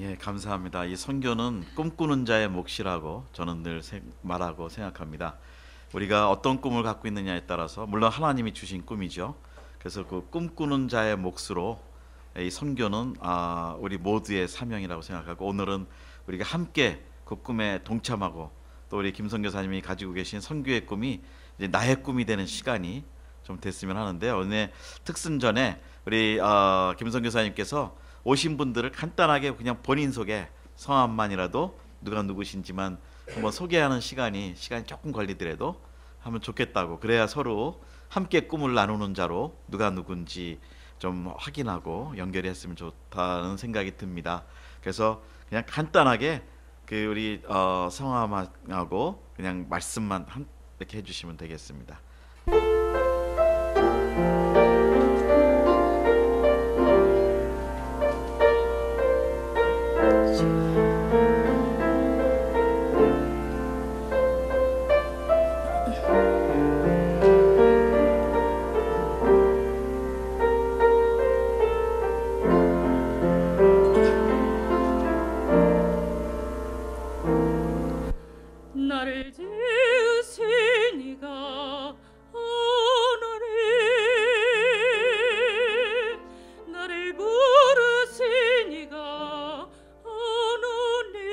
예, 감사합니다. 이 선교는 꿈꾸는 자의 몫이라고 저는 늘 말하고 생각합니다. 우리가 어떤 꿈을 갖고 있느냐에 따라서 물론 하나님이 주신 꿈이죠. 그래서 그 꿈꾸는 자의 몫으로 이 선교는 우리 모두의 사명이라고 생각하고 오늘은 우리가 함께 그 꿈에 동참하고 또 우리 김선 교사님이 가지고 계신 선교의 꿈이 이제 나의 꿈이 되는 시간이 좀 됐으면 하는데요. 오늘 특순전에 우리 김선 교사님께서 오신 분들을 간단하게 그냥 본인 소개 성함만이라도 누가 누구신지만 한번 소개하는 시간이 조금 걸리더라도 하면 좋겠다고, 그래야 서로 함께 꿈을 나누는 자로 누가 누군지 좀 확인하고 연결이 했으면 좋다는 생각이 듭니다. 그래서 그냥 간단하게 그 우리 성함하고 그냥 말씀만 이렇게 해주시면 되겠습니다. 나를 지으신 이가 하나님, 나를 부르신 이가 하나님,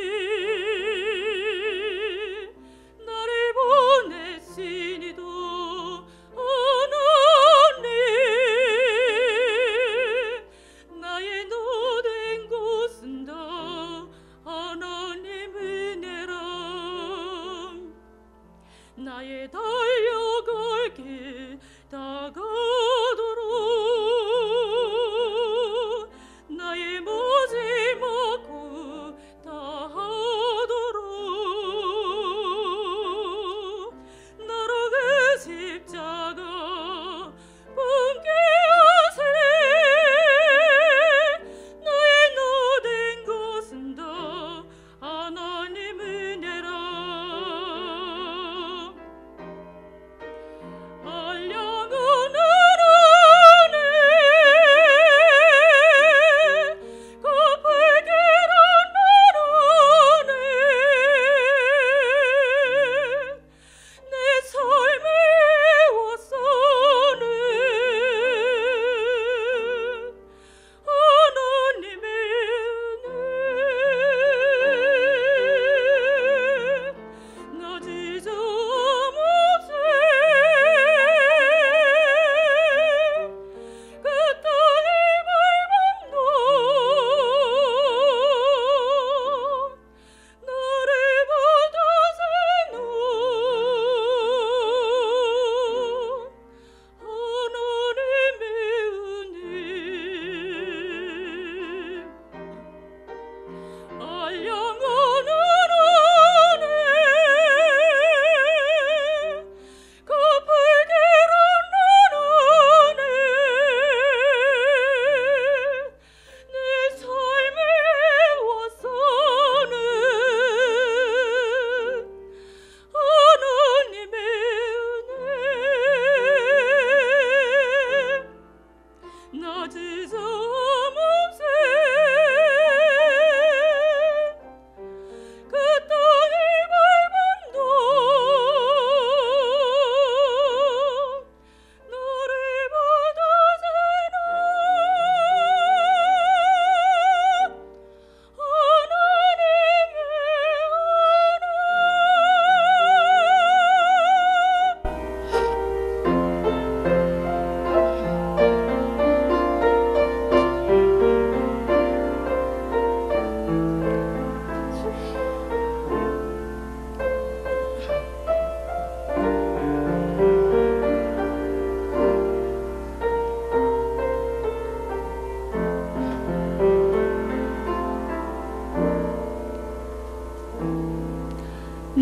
나를 보내신 이도 하나님, 나의 노된 곳은 다 하나님 은혜라. 나의 달려갈 길 다가도록, 나의 마지막 구 다하도록, 나로 그 십자가 함께 하세. 나의 노된 것은 다 하나님 은혜라.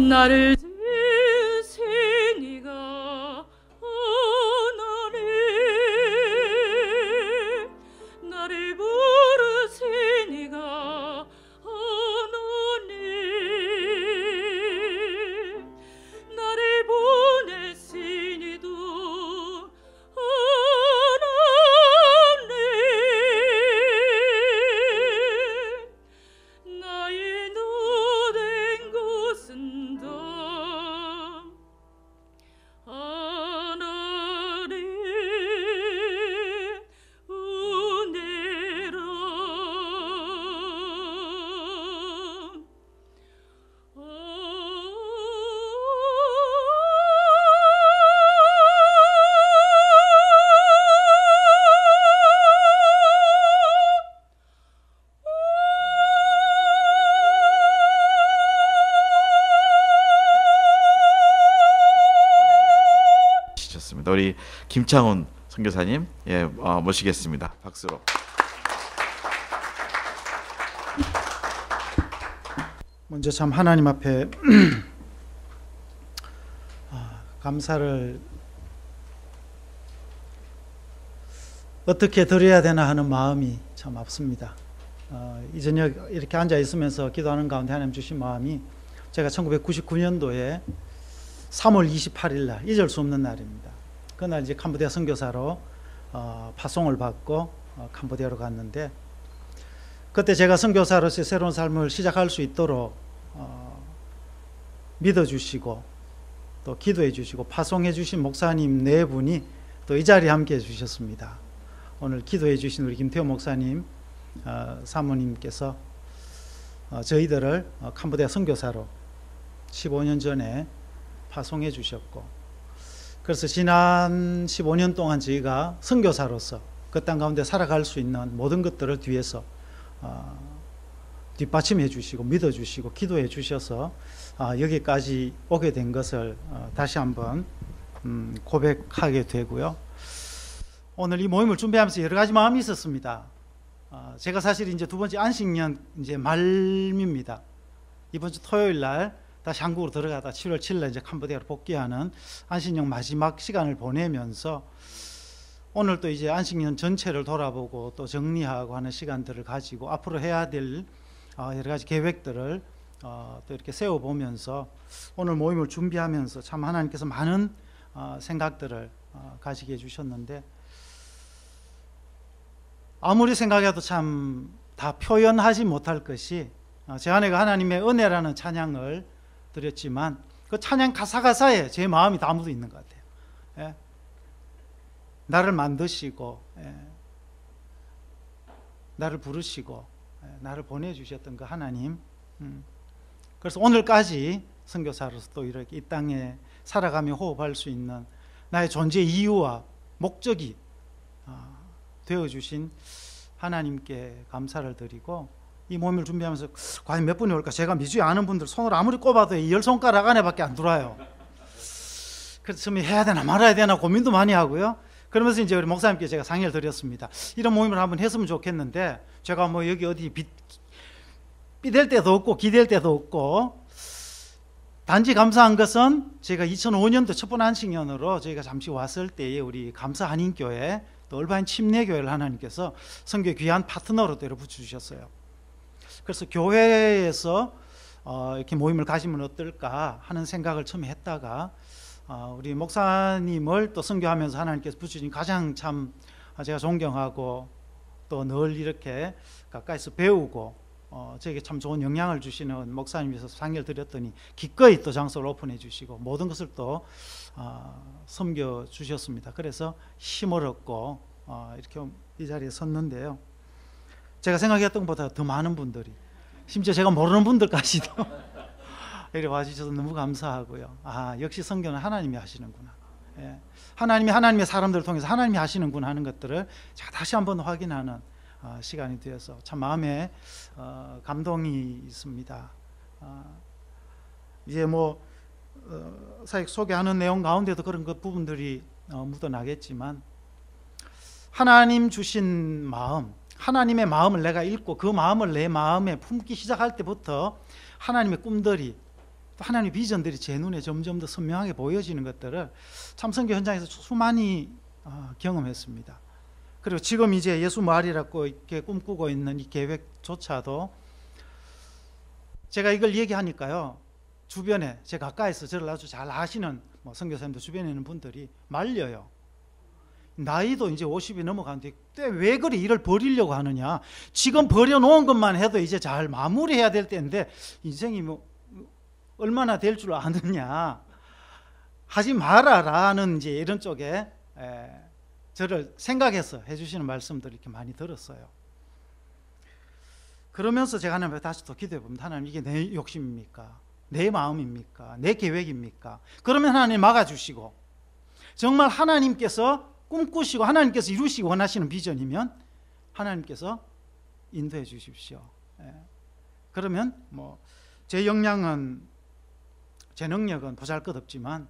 나를 지으신 이가 하나님, 나를 부르신 이가 하나님, 나를 보내신 이도 하나님, 하겠습니다. 우리 김창훈 선교사님 모시겠습니다. 박수로. 먼저 참 하나님 앞에 감사를 어떻게 드려야 되나 하는 마음이 참 앞섭니다. 이 저녁 이렇게 앉아 있으면서 기도하는 가운데 하나님 주신 마음이, 제가 1999년도에 3월 28일 날, 잊을 수 없는 날입니다. 그날 이제 캄보디아 선교사로 파송을 받고 캄보디아로 갔는데, 그때 제가 선교사로서의 새로운 삶을 시작할 수 있도록 믿어주시고 또 기도해 주시고 파송해 주신 목사님 네 분이 또 이 자리에 함께 해 주셨습니다. 오늘 기도해 주신 우리 김태호 목사님, 사모님께서 저희들을 캄보디아 선교사로 15년 전에 파송해 주셨고, 그래서 지난 15년 동안 저희가 선교사로서 그 땅 가운데 살아갈 수 있는 모든 것들을 뒤에서 뒷받침해 주시고 믿어 주시고 기도해 주셔서 여기까지 오게 된 것을 다시 한번 고백하게 되고요. 오늘 이 모임을 준비하면서 여러 가지 마음이 있었습니다. 제가 사실 이제 두 번째 안식년 이제 말미입니다. 이번 주 토요일 날 다시 한국으로 들어가다 7월 7일 날 이제 캄보디아로 복귀하는 안식년 마지막 시간을 보내면서 오늘 또 이제 안식년 전체를 돌아보고 또 정리하고 하는 시간들을 가지고 앞으로 해야 될 여러 가지 계획들을 또 이렇게 세워보면서 오늘 모임을 준비하면서 참 하나님께서 많은 생각들을 가지게 해주셨는데, 아무리 생각해도 참 다 표현하지 못할 것이, 제 아내가 하나님의 은혜라는 찬양을 드렸지만 그 찬양 가사에 제 마음이 다 묻어 있는 것 같아요. 예? 나를 만드시고 나를 부르시고 나를 보내주셨던 그 하나님, 그래서 오늘까지 선교사로서 또 이렇게 이 땅에 살아가며 호흡할 수 있는 나의 존재 이유와 목적이 되어주신 하나님께 감사를 드리고, 이 모임을 준비하면서 과연 몇 분이 올까, 제가 미주에 아는 분들 손을 아무리 꼽아도 10손가락 안에밖에 안 들어와요. 그래서 처음에 해야 되나 말아야 되나 고민도 많이 하고요. 그러면서 이제 우리 목사님께 제가 상의를 드렸습니다. 이런 모임을 한번 했으면 좋겠는데, 제가 뭐 여기 어디 삐댈 때도 없고 기댈 때도 없고, 단지 감사한 것은 제가 2005년도 첫 번째 안식년으로 저희가 잠시 왔을 때에 우리 감사 한인교회 또 얼바인 침례교회를 하나님께서 선교의 귀한 파트너로 데려 붙여주셨어요. 그래서 교회에서 이렇게 모임을 가지면 어떨까 하는 생각을 처음에 했다가 우리 목사님을 또 선교하면서 하나님께서 붙여주신 가장 참 제가 존경하고 또 늘 이렇게 가까이서 배우고 저에게 참 좋은 영향을 주시는 목사님께서 상의를 드렸더니 기꺼이 또 장소를 오픈해 주시고 모든 것을 또 섬겨 주셨습니다. 그래서 힘을 얻고 이렇게 이 자리에 섰는데요, 제가 생각했던 것보다 더 많은 분들이, 심지어 제가 모르는 분들까지도 이렇게 와주셔서 너무 감사하고요. 역시 선교는 하나님이 하시는구나. 예. 하나님의 사람들을 통해서 하나님이 하시는구나 하는 것들을 제가 다시 한번 확인하는 시간이 되어서 참 마음에 감동이 있습니다. 이제 뭐 사역 소개하는 내용 가운데도 그런 그 부분들이 묻어나겠지만, 하나님 주신 마음, 하나님의 마음을 내가 읽고 그 마음을 내 마음에 품기 시작할 때부터 하나님의 꿈들이 또 하나님의 비전들이 제 눈에 점점 더 선명하게 보여지는 것들을 참 선교 현장에서 수많이 경험했습니다. 그리고 지금 이제 예수 마을이라고 이렇게 꿈꾸고 있는 이 계획조차도 제가 이걸 얘기하니까요, 주변에 제 가까이서 저를 아주 잘 아시는 선교사님들 주변에 있는 분들이 말려요. 나이도 이제 50이 넘어가는데 왜 그리 일을 버리려고 하느냐, 지금 버려놓은 것만 해도 이제 잘 마무리해야 될 때인데 인생이 뭐 얼마나 될 줄 아느냐, 하지 말아라는 이제 이런 쪽에 저를 생각해서 해주시는 말씀들을 이렇게 많이 들었어요. 그러면서 제가 하나님 앞에 다시 또 기도해 봅니다. 하나님, 이게 내 욕심입니까? 내 마음입니까? 내 계획입니까? 그러면 하나님 막아주시고, 정말 하나님께서 꿈꾸시고 하나님께서 이루시기 원하시는 비전이면 하나님께서 인도해 주십시오. 그러면 뭐 제 역량은, 제 능력은 보잘것없지만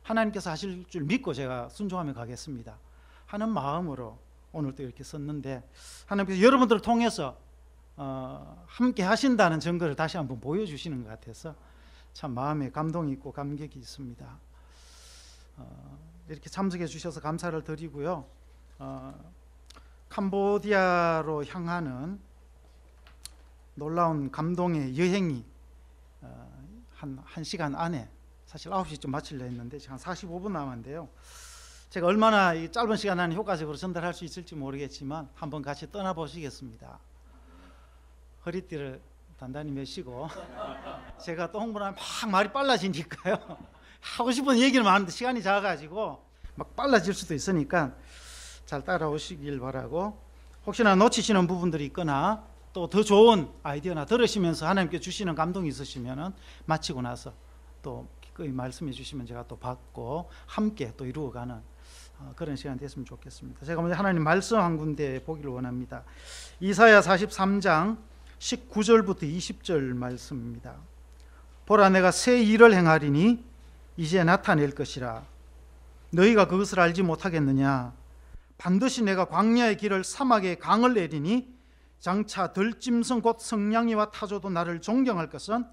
하나님께서 하실 줄 믿고 제가 순종하며 가겠습니다 하는 마음으로 오늘 또 이렇게 썼는데, 하나님께서 여러분들을 통해서 함께 하신다는 증거를 다시 한번 보여주시는 것 같아서 참 마음에 감동이 있고 감격이 있습니다. 이렇게 참석해 주셔서 감사를 드리고요. 캄보디아로 향하는 놀라운 감동의 여행이 한 1시간 안에, 사실 9시쯤 마치려 했는데 지금 한 45분 남았는데요. 제가 얼마나 이 짧은 시간 안에 효과적으로 전달할 수 있을지 모르겠지만 한번 같이 떠나보시겠습니다. 허리띠를 단단히 메시고 제가 또 홍보하면 막 말이 빨라지니까요. 하고 싶은 얘기는 많은데 시간이 작아가지고 막 빨라질 수도 있으니까 잘 따라오시길 바라고, 혹시나 놓치시는 부분들이 있거나 또 더 좋은 아이디어나 들으시면서 하나님께 주시는 감동이 있으시면 마치고 나서 또 기꺼이 말씀해 주시면 제가 또 받고 함께 또 이루어가는 그런 시간 됐으면 좋겠습니다. 제가 먼저 하나님 말씀 한 군데 보기를 원합니다. 이사야 43장 19절부터 20절 말씀입니다. 보라, 내가 새 일을 행하리니 이제 나타낼 것이라. 너희가 그것을 알지 못하겠느냐? 반드시 내가 광야의 길을 사막의 강을 내리니 장차 들짐승 곧 성냥이와 타조도 나를 존경할 것은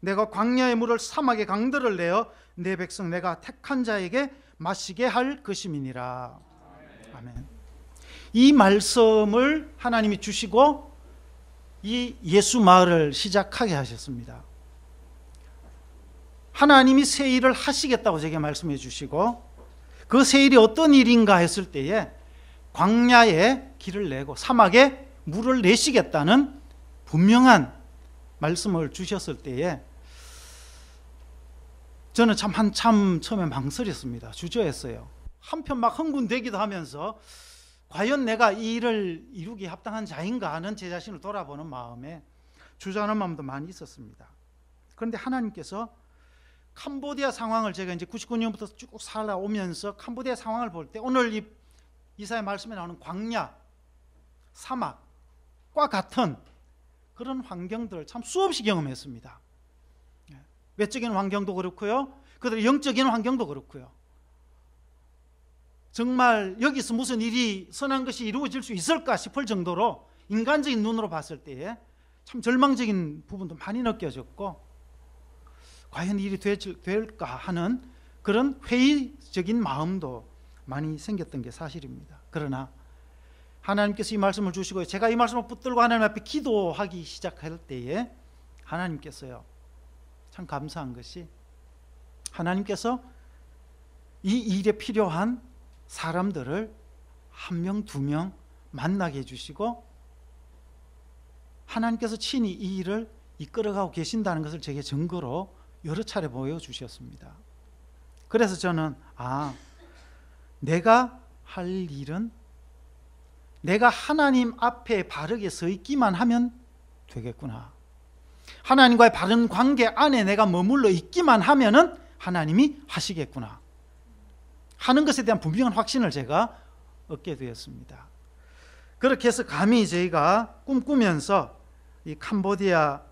내가 광야의 물을 사막의 강들을 내어 내 백성 내가 택한 자에게 마시게 할 것임이니라. 아멘. 이 말씀을 하나님이 주시고 이 예수 마을을 시작하게 하셨습니다. 하나님이 새 일을 하시겠다고 제게 말씀해 주시고, 그 새 일이 어떤 일인가 했을 때에 광야에 길을 내고 사막에 물을 내시겠다는 분명한 말씀을 주셨을 때에 저는 참 한참 처음에 망설였습니다. 주저했어요. 한편 막 흥분되기도 하면서 과연 내가 이 일을 이루기에 합당한 자인가 하는 제 자신을 돌아보는 마음에 주저하는 마음도 많이 있었습니다. 그런데 하나님께서 캄보디아 상황을, 제가 이제 99년부터 쭉 살아오면서 캄보디아 상황을 볼 때 오늘 이 이사야 말씀에 나오는 광야, 사막과 같은 그런 환경들을 참 수없이 경험했습니다. 외적인 환경도 그렇고요, 그들의 영적인 환경도 그렇고요. 정말 여기서 무슨 일이 선한 것이 이루어질 수 있을까 싶을 정도로 인간적인 눈으로 봤을 때에 참 절망적인 부분도 많이 느껴졌고, 과연 일이 될까 하는 그런 회의적인 마음도 많이 생겼던 게 사실입니다. 그러나 하나님께서 이 말씀을 주시고 제가 이 말씀을 붙들고 하나님 앞에 기도하기 시작할 때에 하나님께서요, 참 감사한 것이 하나님께서 이 일에 필요한 사람들을 한 명, 두 명 만나게 해주시고 하나님께서 친히 이 일을 이끌어가고 계신다는 것을 제게 증거로 여러 차례 보여주셨습니다. 그래서 저는 내가 할 일은 내가 하나님 앞에 바르게 서 있기만 하면 되겠구나. 하나님과의 바른 관계 안에 내가 머물러 있기만 하면은 하나님이 하시겠구나 하는 것에 대한 분명한 확신을 제가 얻게 되었습니다. 그렇게 해서 감히 저희가 꿈꾸면서 이 캄보디아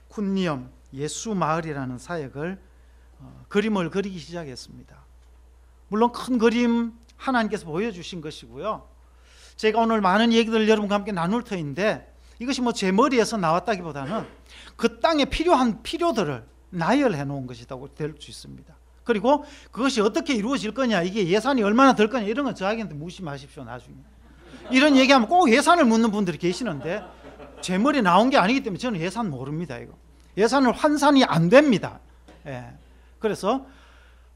쿤니엄 예수 마을이라는 사역을 그림을 그리기 시작했습니다. 물론 큰 그림 하나님께서 보여주신 것이고요, 제가 오늘 많은 얘기들을 여러분과 함께 나눌 터인데 이것이 뭐 제 머리에서 나왔다기보다는 그 땅에 필요한 필요들을 나열해 놓은 것이라고 될 수 있습니다. 그리고 그것이 어떻게 이루어질 거냐, 이게 예산이 얼마나 들 거냐, 이런 건 저에게한테 묻지 마십시오. 나중에 이런 얘기하면 꼭 예산을 묻는 분들이 계시는데 제 머리에 나온 게 아니기 때문에 저는 예산 모릅니다. 이거 예산을 환산이 안 됩니다. 그래서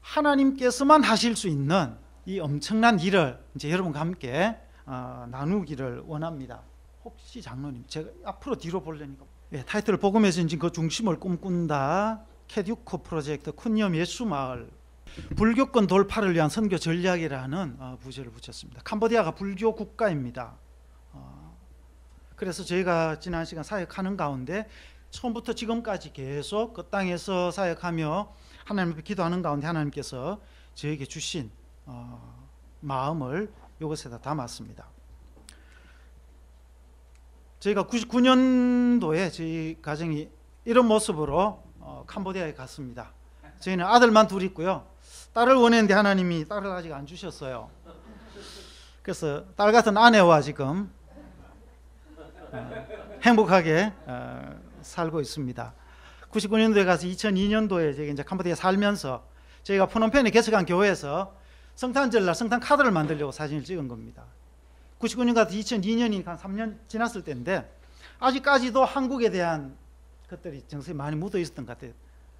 하나님께서만 하실 수 있는 이 엄청난 일을 이제 여러분과 함께 나누기를 원합니다. 혹시 장로님, 제가 앞으로 뒤로 보려니까 타이틀을 복음에서 인진 그 중심을 꿈꾼다, 캐듀코 프로젝트 쿤니엄 예수마을 불교권 돌파를 위한 선교 전략이라는 부제를 붙였습니다. 캄보디아가 불교 국가입니다. 그래서 저희가 지난 시간 사역하는 가운데 처음부터 지금까지 계속 그 땅에서 사역하며 하나님 앞에 기도하는 가운데 하나님께서 저에게 주신 마음을 이것에다 담았습니다. 저희가 99년도에 저희 가정이 이런 모습으로 캄보디아에 갔습니다. 저희는 아들만 둘 있고요. 딸을 원했는데 하나님이 딸을 아직 안 주셨어요. 그래서 딸 같은 아내와 지금 행복하게 살고 있습니다. 99년도에 가서 2002년도에 제가 이제 캄보디아에 살면서 저희가 프놈펜에 개척한 교회에서 성탄절날 성탄 카드를 만들려고 사진을 찍은 겁니다. 99년 가서 2002년이니까 한 3년 지났을 때인데 아직까지도 한국에 대한 것들이 정서에 많이 묻어 있었던 것 같아요.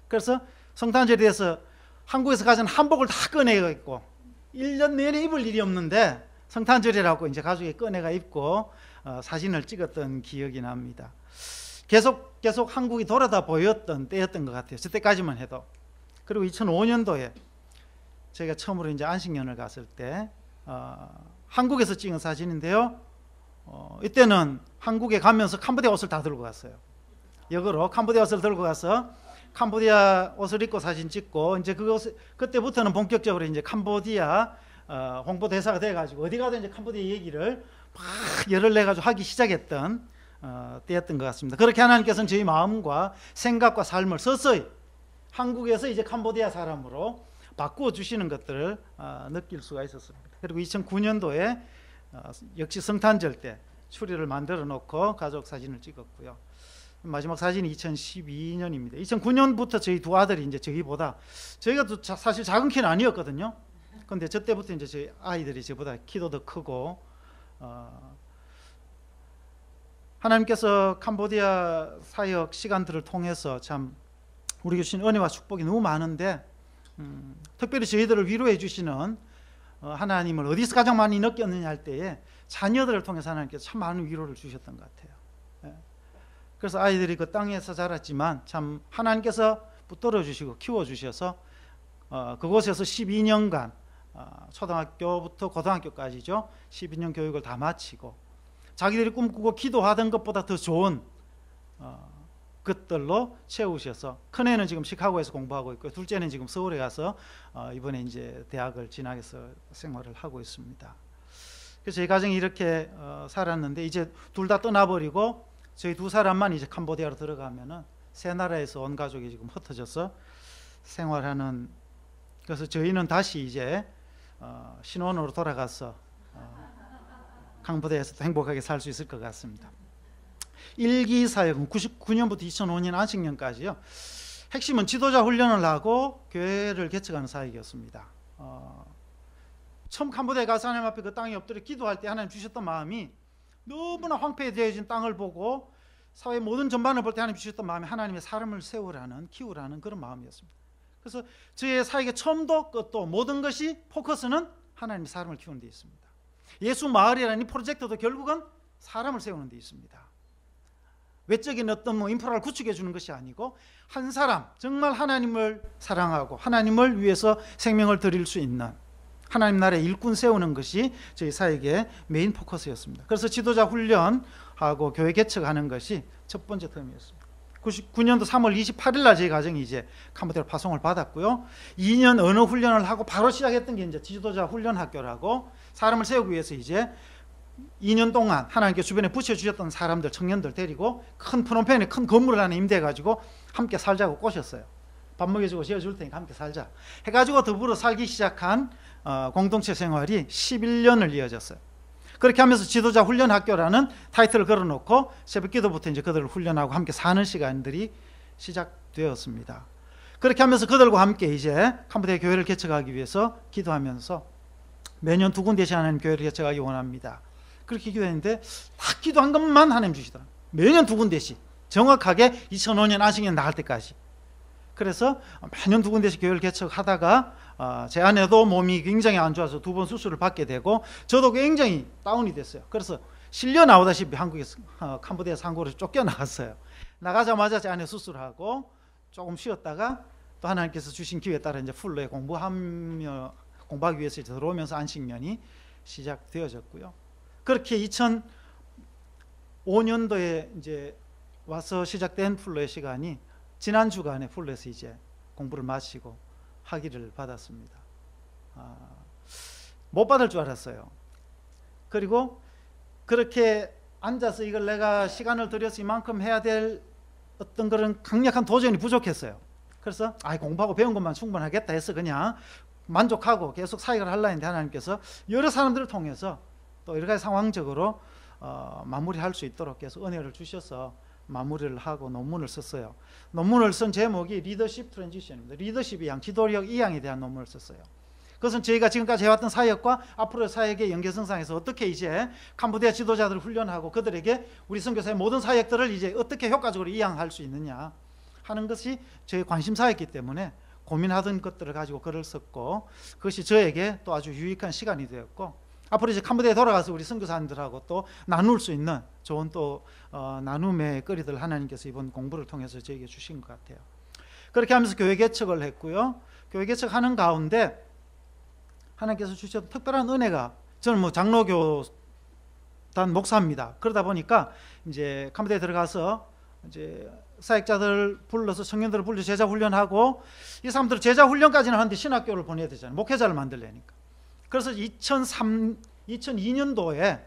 그래서 성탄절에 대해서 한국에서 가진 한복을 다 꺼내가 입고 1년 내내 입을 일이 없는데 성탄절이라고 이제 가족이 꺼내가 입고 사진을 찍었던 기억이 납니다. 계속 한국이 돌아다 보였던 때였던 것 같아요. 저때까지만 해도. 그리고 2005년도에 저희가 처음으로 이제 안식년을 갔을 때 한국에서 찍은 사진인데요. 이때는 한국에 가면서 캄보디아 옷을 다 들고 갔어요. 역으로 캄보디아 옷을 들고 가서 캄보디아 옷을 입고 사진 찍고 이제 그때부터는 본격적으로 이제 캄보디아 홍보 대사가 돼가지고 어디 가도 이제 캄보디아 얘기를 막 열을 내가지고 하기 시작했던 때였던 것 같습니다. 그렇게 하나님께서는 저희 마음과 생각과 삶을 서서히 한국에서 이제 캄보디아 사람으로 바꾸어 주시는 것들을 느낄 수가 있었습니다. 그리고 2009년도에 역시 성탄절 때 추리를 만들어 놓고 가족 사진을 찍었고요. 마지막 사진이 2012년입니다. 2009년부터 저희 두 아들이 이제 저희가 사실 작은 키는 아니었거든요. 그런데 저 때부터 이제 저희 아이들이 저보다 키도 더 크고 하나님께서 캄보디아 사역 시간들을 통해서 참 우리에게 주신 은혜와 축복이 너무 많은데 특별히 저희들을 위로해 주시는 하나님을 어디서 가장 많이 느꼈느냐 할 때에 자녀들을 통해서 하나님께서 참 많은 위로를 주셨던 것 같아요. 그래서 아이들이 그 땅에서 자랐지만 참 하나님께서 붙들어 주시고 키워 주셔서 그곳에서 12년간 초등학교부터 고등학교까지죠. 12년 교육을 다 마치고 자기들이 꿈꾸고 기도하던 것보다 더 좋은 것들로 채우셔서 큰애는 지금 시카고에서 공부하고 있고 둘째는 지금 서울에 가서 이번에 이제 대학을 진학해서 생활을 하고 있습니다. 그래서 저희 가정이 이렇게 살았는데 이제 둘 다 떠나버리고 저희 두 사람만 이제 캄보디아로 들어가면은 세 나라에서 온 가족이 지금 흩어져서 생활하는. 그래서 저희는 다시 이제 신혼으로 돌아가서 캄보디아에서도 행복하게 살 수 있을 것 같습니다. 일기 사역은 99년부터 2005년 안식년까지요. 핵심은 지도자 훈련을 하고 교회를 개척하는 사역이었습니다. 처음 캄보디아에 가서 하나님 앞에 그 땅에 엎드려 기도할 때 하나님 주셨던 마음이 너무나 황폐해진 땅을 보고 사회 모든 전반을 볼 때 하나님 주셨던 마음이 하나님의 사람을 세우라는 키우라는 그런 마음이었습니다. 그래서 저의 사역의 처음도 끝도 모든 것이 포커스는 하나님의 사람을 키우는 데 있습니다. 예수 마을이라는 이 프로젝트도 결국은 사람을 세우는 데 있습니다. 외적인 어떤 인프라를 구축해 주는 것이 아니고 한 사람 정말 하나님을 사랑하고 하나님을 위해서 생명을 드릴 수 있는 하나님 나라의 일꾼 세우는 것이 저희 사역의 메인 포커스였습니다. 그래서 지도자 훈련하고 교회 개척하는 것이 첫 번째 텀이었습니다. 99년도 3월 28일 날 저희 가정이 이제 캄보디아로 파송을 받았고요. 2년 언어 훈련을 하고 바로 시작했던 게 이제 지도자 훈련 학교라고 사람을 세우기 위해서 이제 2년 동안 하나님께 주변에 붙여주셨던 사람들, 청년들 데리고 큰 프놈펜에 큰 건물을 하나 임대해가지고 함께 살자고 꼬셨어요. 밥 먹여주고 지어줄 테니까 함께 살자 해가지고 더불어 살기 시작한 공동체 생활이 11년을 이어졌어요. 그렇게 하면서 지도자 훈련 학교라는 타이틀을 걸어놓고 새벽 기도부터 이제 그들을 훈련하고 함께 사는 시간들이 시작되었습니다. 그렇게 하면서 그들과 함께 이제 캄보디아 교회를 개척하기 위해서 기도하면서 매년 2군데씩 하나님 교회를 개척하기 원합니다. 그렇게 기도했는데 딱 기도한 것만 하나님 주시더라고요. 매년 2군데씩 정확하게 2005년 안식년 나갈 때까지. 그래서 매년 2군데씩 교회를 개척하다가 제 아내도 몸이 굉장히 안 좋아서 2번 수술을 받게 되고 저도 굉장히 다운이 됐어요. 그래서 실려 나오다시피 한국에서 캄보디아 상고로 쫓겨나갔어요. 나가자마자 제 아내 수술하고 조금 쉬었다가 또 하나님께서 주신 기회에 따라 이제 풀로에 공부하기 위해서 이제 들어오면서 안식년이 시작되어졌고요. 그렇게 2005년도에 이제 와서 시작된 풀로의 시간이 지난 주간에 풀로에서 이제 공부를 마치고 학위를 받았습니다. 못 받을 줄 알았어요. 그리고 그렇게 앉아서 이걸 내가 시간을 들여서 이만큼 해야 될 어떤 그런 강력한 도전이 부족했어요. 그래서 공부하고 배운 것만 충분하겠다 해서 그냥 만족하고 계속 사역을 하려 했는데 하나님께서 여러 사람들을 통해서 또 여러 가지 상황적으로 마무리할 수 있도록 계속 은혜를 주셔서 마무리를 하고 논문을 썼어요. 논문을 쓴 제목이 리더십 트랜지션입니다. 리더십이 양, 지도력 2양에 대한 논문을 썼어요. 그것은 저희가 지금까지 해왔던 사역과 앞으로의 사역의 연계성상에서 어떻게 이제 캄보디아 지도자들을 훈련하고 그들에게 우리 선교사의 모든 사역들을 이제 어떻게 효과적으로 이양할 수 있느냐 하는 것이 저의 관심사였기 때문에 고민하던 것들을 가지고 글을 썼고, 그것이 저에게 또 아주 유익한 시간이 되었고, 앞으로 이제 캄보디아에 돌아가서 우리 선교사님들하고 또 나눌 수 있는 좋은 또 나눔의 거리들 하나님께서 이번 공부를 통해서 저에게 주신 것 같아요. 그렇게 하면서 교회 개척을 했고요. 교회 개척하는 가운데 하나님께서 주셨던 특별한 은혜가, 저는 뭐 장로교단 목사입니다. 그러다 보니까 이제 캄보디아에 들어가서 이제 사역자들 불러서 청년들을 불러 제자 훈련하고, 이 사람들 제자 훈련까지는 하는데 신학교를 보내야 되잖아요. 목회자를 만들려니까. 그래서 2002년도에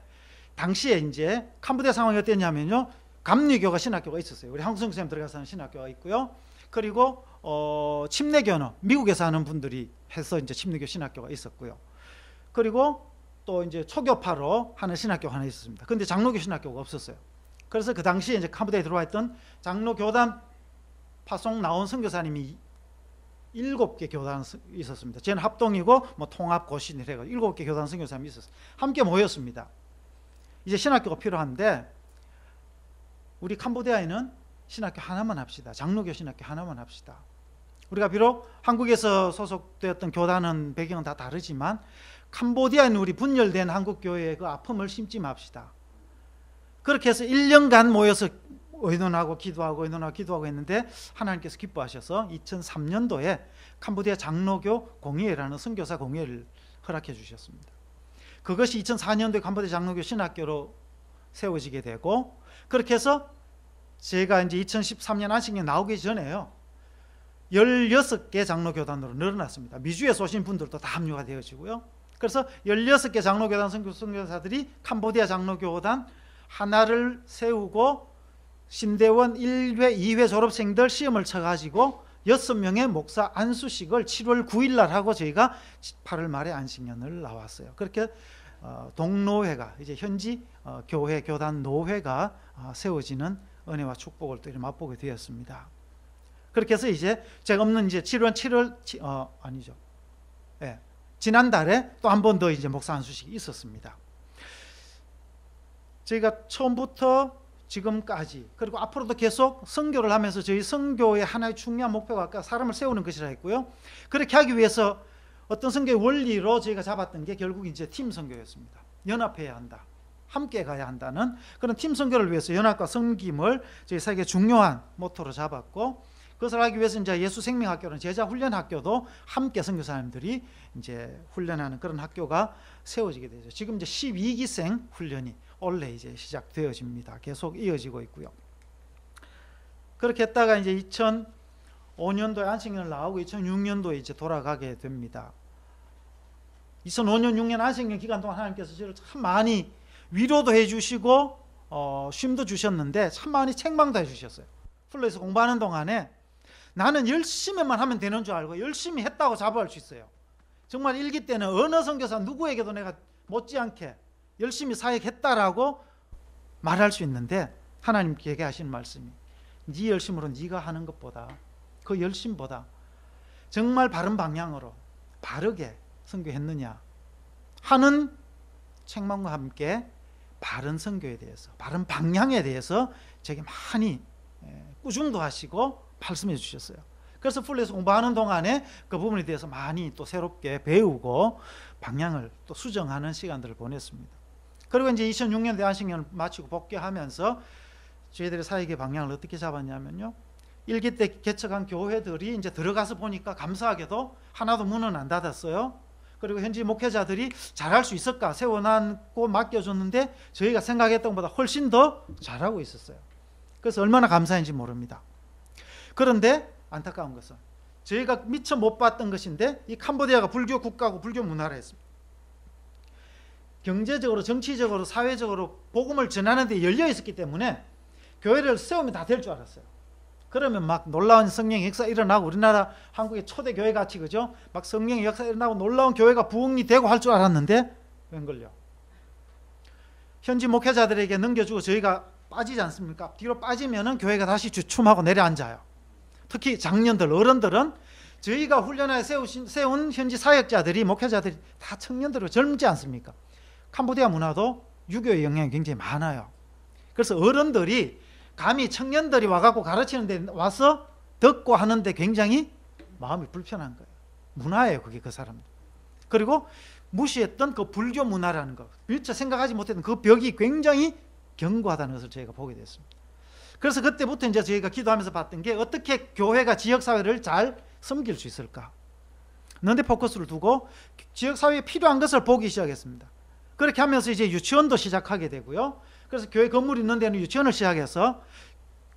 당시에 이제 캄보디아 상황이 어땠냐면요, 감리교가 신학교가 있었어요. 우리 한국 선교사님 들어가서 하는 신학교가 있고요. 그리고 침례교는 미국에서 하는 분들이 해서 이제 침례교 신학교가 있었고요. 그리고 또 이제 초교파로 하는 신학교가 하나 있었습니다. 근데 장로교 신학교가 없었어요. 그래서 그 당시에 이제 캄보디아에 들어와 있던 장로교단 파송 나온 선교사님이 7개 교단 있었습니다. 저는 합동이고 뭐 통합 고신을 해가지고 7개 교단 선교사님이 있었어요. 함께 모였습니다. 이제 신학교가 필요한데 우리 캄보디아에는 신학교 하나만 합시다. 장로교 신학교 하나만 합시다. 우리가 비록 한국에서 소속되었던 교단은 배경은 다 다르지만 캄보디아에는 우리 분열된 한국교회의 그 아픔을 심지 맙시다. 그렇게 해서 1년간 모여서 의논하고 기도하고 했는데 하나님께서 기뻐하셔서 2003년도에 캄보디아 장로교 공의회라는 선교사 공의회를 허락해 주셨습니다. 그것이 2004년도에 캄보디아 장로교 신학교로 세워지게 되고, 그렇게 해서 제가 이제 2013년 안식년 나오기 전에요, 16개 장로교단으로 늘어났습니다. 미주에서 오신 분들도 다 합류가 되어지고요. 그래서 16개 장로교단 선교사들이 캄보디아 장로교단 하나를 세우고 신대원 1회, 2회 졸업생들 시험을 쳐가지고 6명의 목사 안수식을 7월 9일 날 하고 저희가 8월 말에 안식년을 나왔어요. 그렇게 동노회가 이제 현지 교회 교단 노회가 세워지는 은혜와 축복을 또 맛보게 되었습니다. 그렇게 해서 이제 제가 없는 이제 7월 아니죠. 예. 지난달에 또 한 번 더 이제 목사 안수식이 있었습니다. 저희가 처음부터 지금까지 그리고 앞으로도 계속 선교를 하면서 저희 선교의 하나의 중요한 목표가 아까 사람을 세우는 것이라 했고요. 그렇게 하기 위해서 어떤 선교의 원리로 저희가 잡았던 게 결국 이제 팀 선교였습니다. 연합해야 한다. 함께 가야 한다는 그런 팀 선교를 위해서 연합과 섬김을 저희 사역의 중요한 모토로 잡았고, 그것을 하기 위해서 이제 예수 생명학교는 제자 훈련 학교도 함께 선교사님들이 이제 훈련하는 그런 학교가 세워지게 되죠. 지금 이제 12기생 훈련이 올해 이제 시작되어집니다. 계속 이어지고 있고요. 그렇게 했다가 이제 2005년도에 안식년을 나오고 2006년도에 이제 돌아가게 됩니다. 2005년, 6년 안식년 기간 동안 하나님께서 저를 참 많이 위로도 해주시고 쉼도 주셨는데 참 많이 책망도 해주셨어요. 플로에서 공부하는 동안에 나는 열심히만 하면 되는 줄 알고 열심히 했다고 자부할 수 있어요. 정말 일기 때는 어느 선교사 누구에게도 내가 못지않게 열심히 사역했다라고 말할 수 있는데, 하나님께 하시는 말씀이 네 열심으로 네가 하는 것보다, 그 열심보다 정말 바른 방향으로 바르게 선교했느냐 하는 책망과 함께 바른 선교에 대해서, 바른 방향에 대해서 제게 많이 꾸중도 하시고 말씀해 주셨어요. 그래서 풀에서 공부하는 동안에 그 부분에 대해서 많이 또 새롭게 배우고 방향을 또 수정하는 시간들을 보냈습니다. 그리고 이제 2006년대 안식년을 마치고 복귀하면서 저희들의 사역의 방향을 어떻게 잡았냐면요, 일기 때 개척한 교회들이 이제 들어가서 보니까 감사하게도 하나도 문은 안 닫았어요. 그리고 현지 목회자들이 잘할 수 있을까 세워놨고 맡겨줬는데 저희가 생각했던 것보다 훨씬 더 잘하고 있었어요. 그래서 얼마나 감사한지 모릅니다. 그런데 안타까운 것은 저희가 미처 못 봤던 것인데, 이 캄보디아가 불교 국가고 불교 문화라 했습니다. 경제적으로, 정치적으로, 사회적으로 복음을 전하는 데 열려 있었기 때문에 교회를 세우면 다 될 줄 알았어요. 그러면 막 놀라운 성령의 역사 일어나고 우리나라 한국의 초대 교회 같이 그죠? 막 성령의 역사 일어나고 놀라운 교회가 부흥이 되고 할 줄 알았는데 웬걸요? 현지 목회자들에게 넘겨주고 저희가 빠지지 않습니까? 뒤로 빠지면은 교회가 다시 주춤하고 내려앉아요. 특히 장년들, 어른들은 저희가 훈련하여 세운 현지 사역자들이, 목회자들이 다 청년들로 젊지 않습니까? 캄보디아 문화도 유교의 영향이 굉장히 많아요. 그래서 어른들이 감히 청년들이 와갖고 가르치는 데 와서 듣고 하는데 굉장히 마음이 불편한 거예요. 문화예요, 그게 그 사람들. 그리고 무시했던 그 불교 문화라는 것, 미처 생각하지 못했던 그 벽이 굉장히 견고하다는 것을 저희가 보게 됐습니다. 그래서 그때부터 이제 저희가 기도하면서 봤던 게 어떻게 교회가 지역사회를 잘 섬길 수 있을까. 그런데 포커스를 두고 지역사회에 필요한 것을 보기 시작했습니다. 그렇게 하면서 이제 유치원도 시작하게 되고요. 그래서 교회 건물이 있는 데는 유치원을 시작해서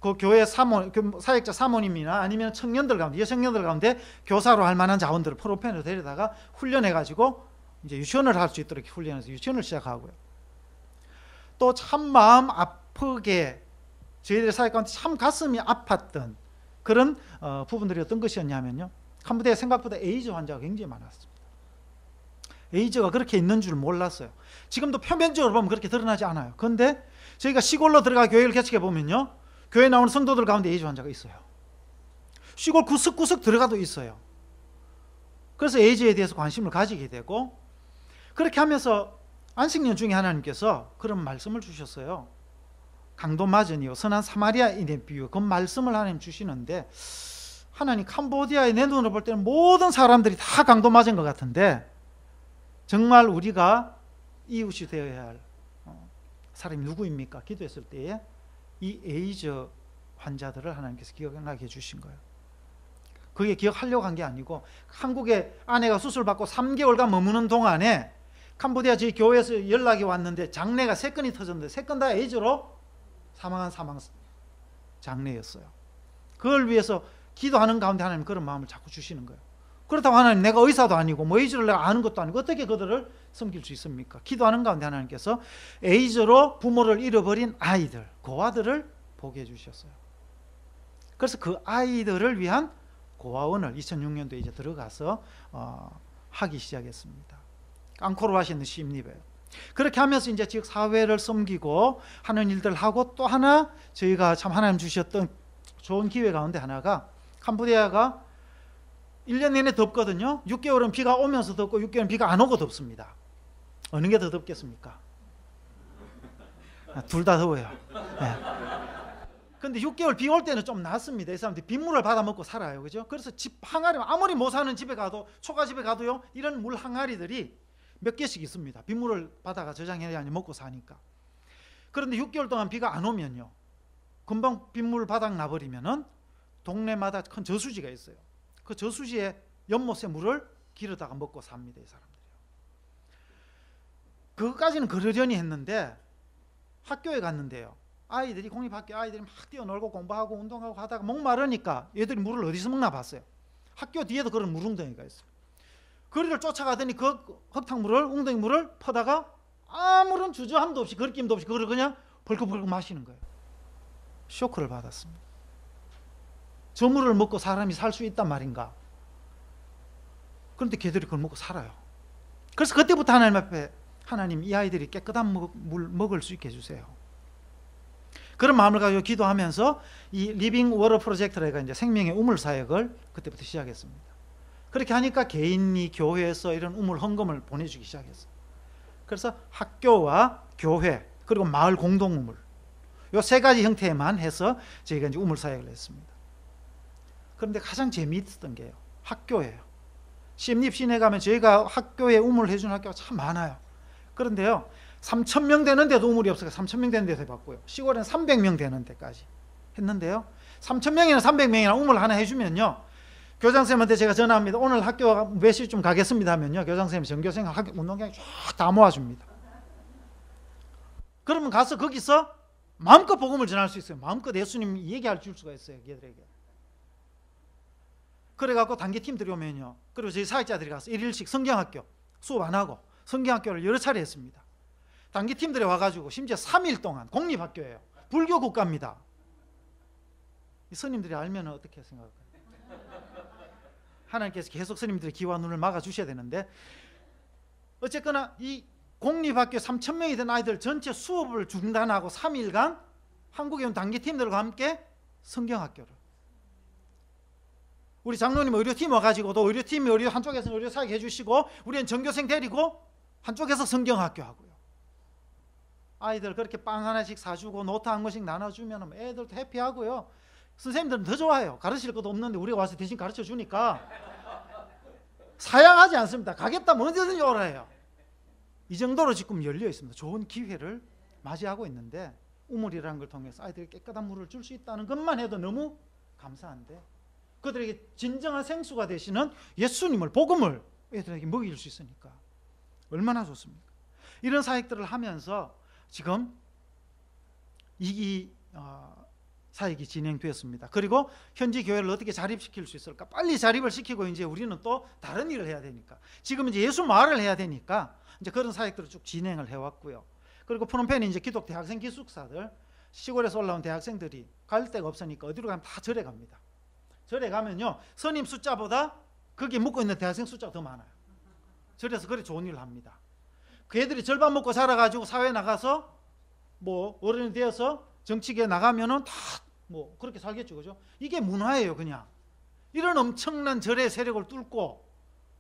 그 교회 사역자 사모님이나 아니면 청년들 가운데, 여청년들 가운데 교사로 할 만한 자원들을 프로펜으로 데려다가 훈련해가지고 이제 유치원을 할 수 있도록 훈련해서 유치원을 시작하고요. 또 참 마음 아프게 저희들의 사역 가운데 참 가슴이 아팠던 그런 부분들이 어떤 것이었냐면요. 캄보디아에 생각보다 에이즈 환자가 굉장히 많았습니다. 에이즈가 그렇게 있는 줄 몰랐어요. 지금도 표면적으로 보면 그렇게 드러나지 않아요. 그런데 저희가 시골로 들어가 교회를 개척해 보면요, 교회 나오는 성도들 가운데 에이즈 환자가 있어요. 시골 구석구석 들어가도 있어요. 그래서 에이즈에 대해서 관심을 가지게 되고, 그렇게 하면서 안식년 중에 하나님께서 그런 말씀을 주셨어요. 강도마전이요 선한 사마리아인의 비유, 그 말씀을 하나님 주시는데, 하나님 캄보디아에 내 눈으로 볼 때는 모든 사람들이 다 강도맞은 것 같은데 정말 우리가 이웃이 되어야 할 사람이 누구입니까? 기도했을 때에 이 에이즈 환자들을 하나님께서 기억나게 해주신 거예요. 그게 기억하려고 한 게 아니고, 한국에 아내가 수술받고 3개월간 머무는 동안에 캄보디아 저희 교회에서 연락이 왔는데 장례가 3건이 터졌는데 3건 다 에이즈로 사망한 장례였어요. 그걸 위해서 기도하는 가운데 하나님 그런 마음을 자꾸 주시는 거예요. 그렇다고 하나님 내가 의사도 아니고 뭐 에이즈를 내가 아는 것도 아니고 어떻게 그들을 섬길 수 있습니까? 기도하는 가운데 하나님께서 에이즈로 부모를 잃어버린 아이들, 고아들을 보게 해주셨어요. 그래서 그 아이들을 위한 고아원을 2006년도에 이제 들어가서 하기 시작했습니다. 앙코르와시에 있는 시립리베예요. 그렇게 하면서 이제 지역 사회를 섬기고 하는 일들 하고, 또 하나 저희가 참 하나님 주셨던 좋은 기회 가운데 하나가, 캄보디아가 1년 내내 덥거든요. 6개월은 비가 오면서 덥고 6개월은 비가 안 오고 덥습니다. 어느 게 더 덥겠습니까? 둘 다 더워요. 그런데 6개월 비 올 때는 좀 낫습니다. 이 사람들이 빗물을 받아 먹고 살아요. 그죠? 그래서 집 항아리, 아무리 못 사는 집에 가도, 초가집에 가도요, 이런 물 항아리들이 몇 개씩 있습니다. 빗물을 받아가 저장해야 하니 먹고 사니까. 그런데 6개월 동안 비가 안 오면요, 금방 빗물 바닥 나버리면은 동네마다 큰 저수지가 있어요. 그 저수지에 연못의 물을 길어다가 먹고 삽니다, 이 사람들이요. 그것까지는 그러려니 했는데 학교에 갔는데요, 아이들이, 공립학교 아이들이 막 뛰어놀고 공부하고 운동하고 하다가 목마르니까 얘들이 물을 어디서 먹나 봤어요. 학교 뒤에도 그런 물웅덩이가 있어요. 거리를 쫓아가더니 그 흙탕물을, 웅덩이 물을 퍼다가 아무런 주저함도 없이, 거리낌도 없이 그걸 그냥 벌컥벌컥 마시는 거예요. 쇼크를 받았습니다. 저 물을 먹고 사람이 살 수 있단 말인가? 그런데 걔들이 그걸 먹고 살아요. 그래서 그때부터 하나님 앞에, 하나님 이 아이들이 깨끗한 물 먹을 수 있게 해주세요. 그런 마음을 가지고 기도하면서 이 리빙 워터 프로젝트라가 이제 생명의 우물 사역을 그때부터 시작했습니다. 그렇게 하니까 개인이 교회에서 이런 우물 헌금을 보내주기 시작했어요. 그래서 학교와 교회 그리고 마을 공동 우물, 이 세 가지 형태만 해서 저희가 이제 우물 사역을 했습니다. 그런데 가장 재미있었던 게요, 학교예요. 시립 시내 가면 저희가 학교에 우물을 해주는 학교가 참 많아요. 그런데요, 3,000명 되는데도 우물이 없어서 3,000명 되는 데서 해봤고요, 시골에는 300명 되는 데까지 했는데요, 3,000명이나 300명이나 우물 하나 해주면요, 교장선생님한테 제가 전화합니다. 오늘 학교 몇 시쯤 가겠습니다 하면요, 교장선생님, 전교생, 운동장에 쫙 다 모아줍니다. 그러면 가서 거기서 마음껏 복음을 전할 수 있어요. 마음껏 예수님 얘기할 줄 수가 있어요, 걔들에게. 그래갖고 단계팀 들어오면요, 그리고 저희 사역자들이 가서 1일씩 성경학교 수업 안 하고 성경학교를 여러 차례 했습니다. 단계팀들이 와가지고 심지어 3일 동안, 공립학교예요, 불교 국가입니다. 이 스님들이 알면 어떻게 생각할까요? 하나님께서 계속 스님들의 귀와 눈을 막아주셔야 되는데, 어쨌거나 이 공립학교 3,000명이 된 아이들 전체 수업을 중단하고 3일간 한국에 온 단기팀들과 함께 성경학교를, 우리 장로님 의료팀 와가지고도 의료팀이 의료 한쪽에서는 의료 사역 해주시고 우리는 전교생 데리고 한쪽에서 성경학교 하고요. 아이들 그렇게 빵 하나씩 사주고 노트 한 권씩 나눠주면 애들도 해피하고요. 선생님들은 더 좋아요. 가르칠 것도 없는데 우리가 와서 대신 가르쳐 주니까 사양하지 않습니다. 가겠다면 언제든지 오라 해요. 이 정도로 지금 열려 있습니다. 좋은 기회를 맞이하고 있는데, 우물이라는 걸 통해서 아이들에게 깨끗한 물을 줄 수 있다는 것만 해도 너무 감사한데, 그들에게 진정한 생수가 되시는 예수님을, 복음을 애들에게 먹일 수 있으니까 얼마나 좋습니까? 이런 사역들을 하면서 지금 이 사역이 진행되었습니다. 그리고 현지 교회를 어떻게 자립시킬 수 있을까? 빨리 자립을 시키고 이제 우리는 또 다른 일을 해야 되니까, 지금 이제 예수 말을 해야 되니까 이제 그런 사역들을 쭉 진행을 해왔고요. 그리고 프놈펜이 이제 기독 대학생 기숙사들, 시골에서 올라온 대학생들이 갈 데가 없으니까 어디로 가면 다 절에 갑니다. 절에 가면요, 선임 숫자보다 거기에 묵고 있는 대학생 숫자가 더 많아요. 절에서 그래 좋은 일을 합니다. 그 애들이 절반 먹고 살아가지고 사회에 나가서 뭐 어른이 되어서 정치계에 나가면은 다 뭐 그렇게 살겠죠, 그죠? 이게 문화예요, 그냥. 이런 엄청난 절의 세력을 뚫고,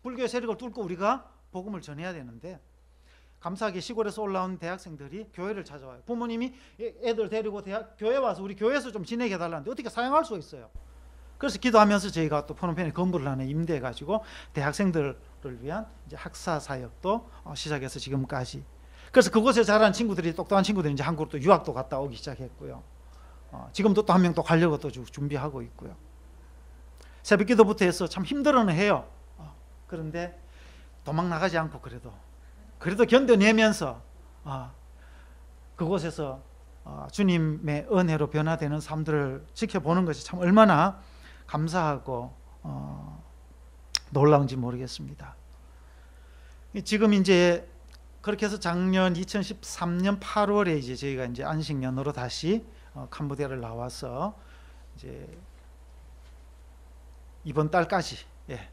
불교의 세력을 뚫고 우리가 복음을 전해야 되는데, 감사하게 시골에서 올라온 대학생들이 교회를 찾아와요. 부모님이 애들 데리고 교회 와서 우리 교회에서 좀 지내게 해달라는데 어떻게 사용할 수가 있어요. 그래서 기도하면서 저희가 또 프놈펜에 건물을 하나 임대해가지고 대학생들을 위한 이제 학사 사역도 시작해서 지금까지. 그래서 그곳에 자란 친구들이, 똑똑한 친구들이 이제 한국으로 또 유학도 갔다 오기 시작했고요. 지금도 또 한 명 또 가려고 또 준비하고 있고요. 새벽 기도부터 해서 참 힘들어는 해요. 그런데 도망 나가지 않고 그래도 견뎌내면서 그곳에서 주님의 은혜로 변화되는 삶들을 지켜보는 것이 참 얼마나 감사하고 놀라운지 모르겠습니다. 지금 이제 그렇게 해서 작년 2013년 8월에 이제 저희가 이제 안식년으로 다시 캄보디아를 나와서 이제 이번 달까지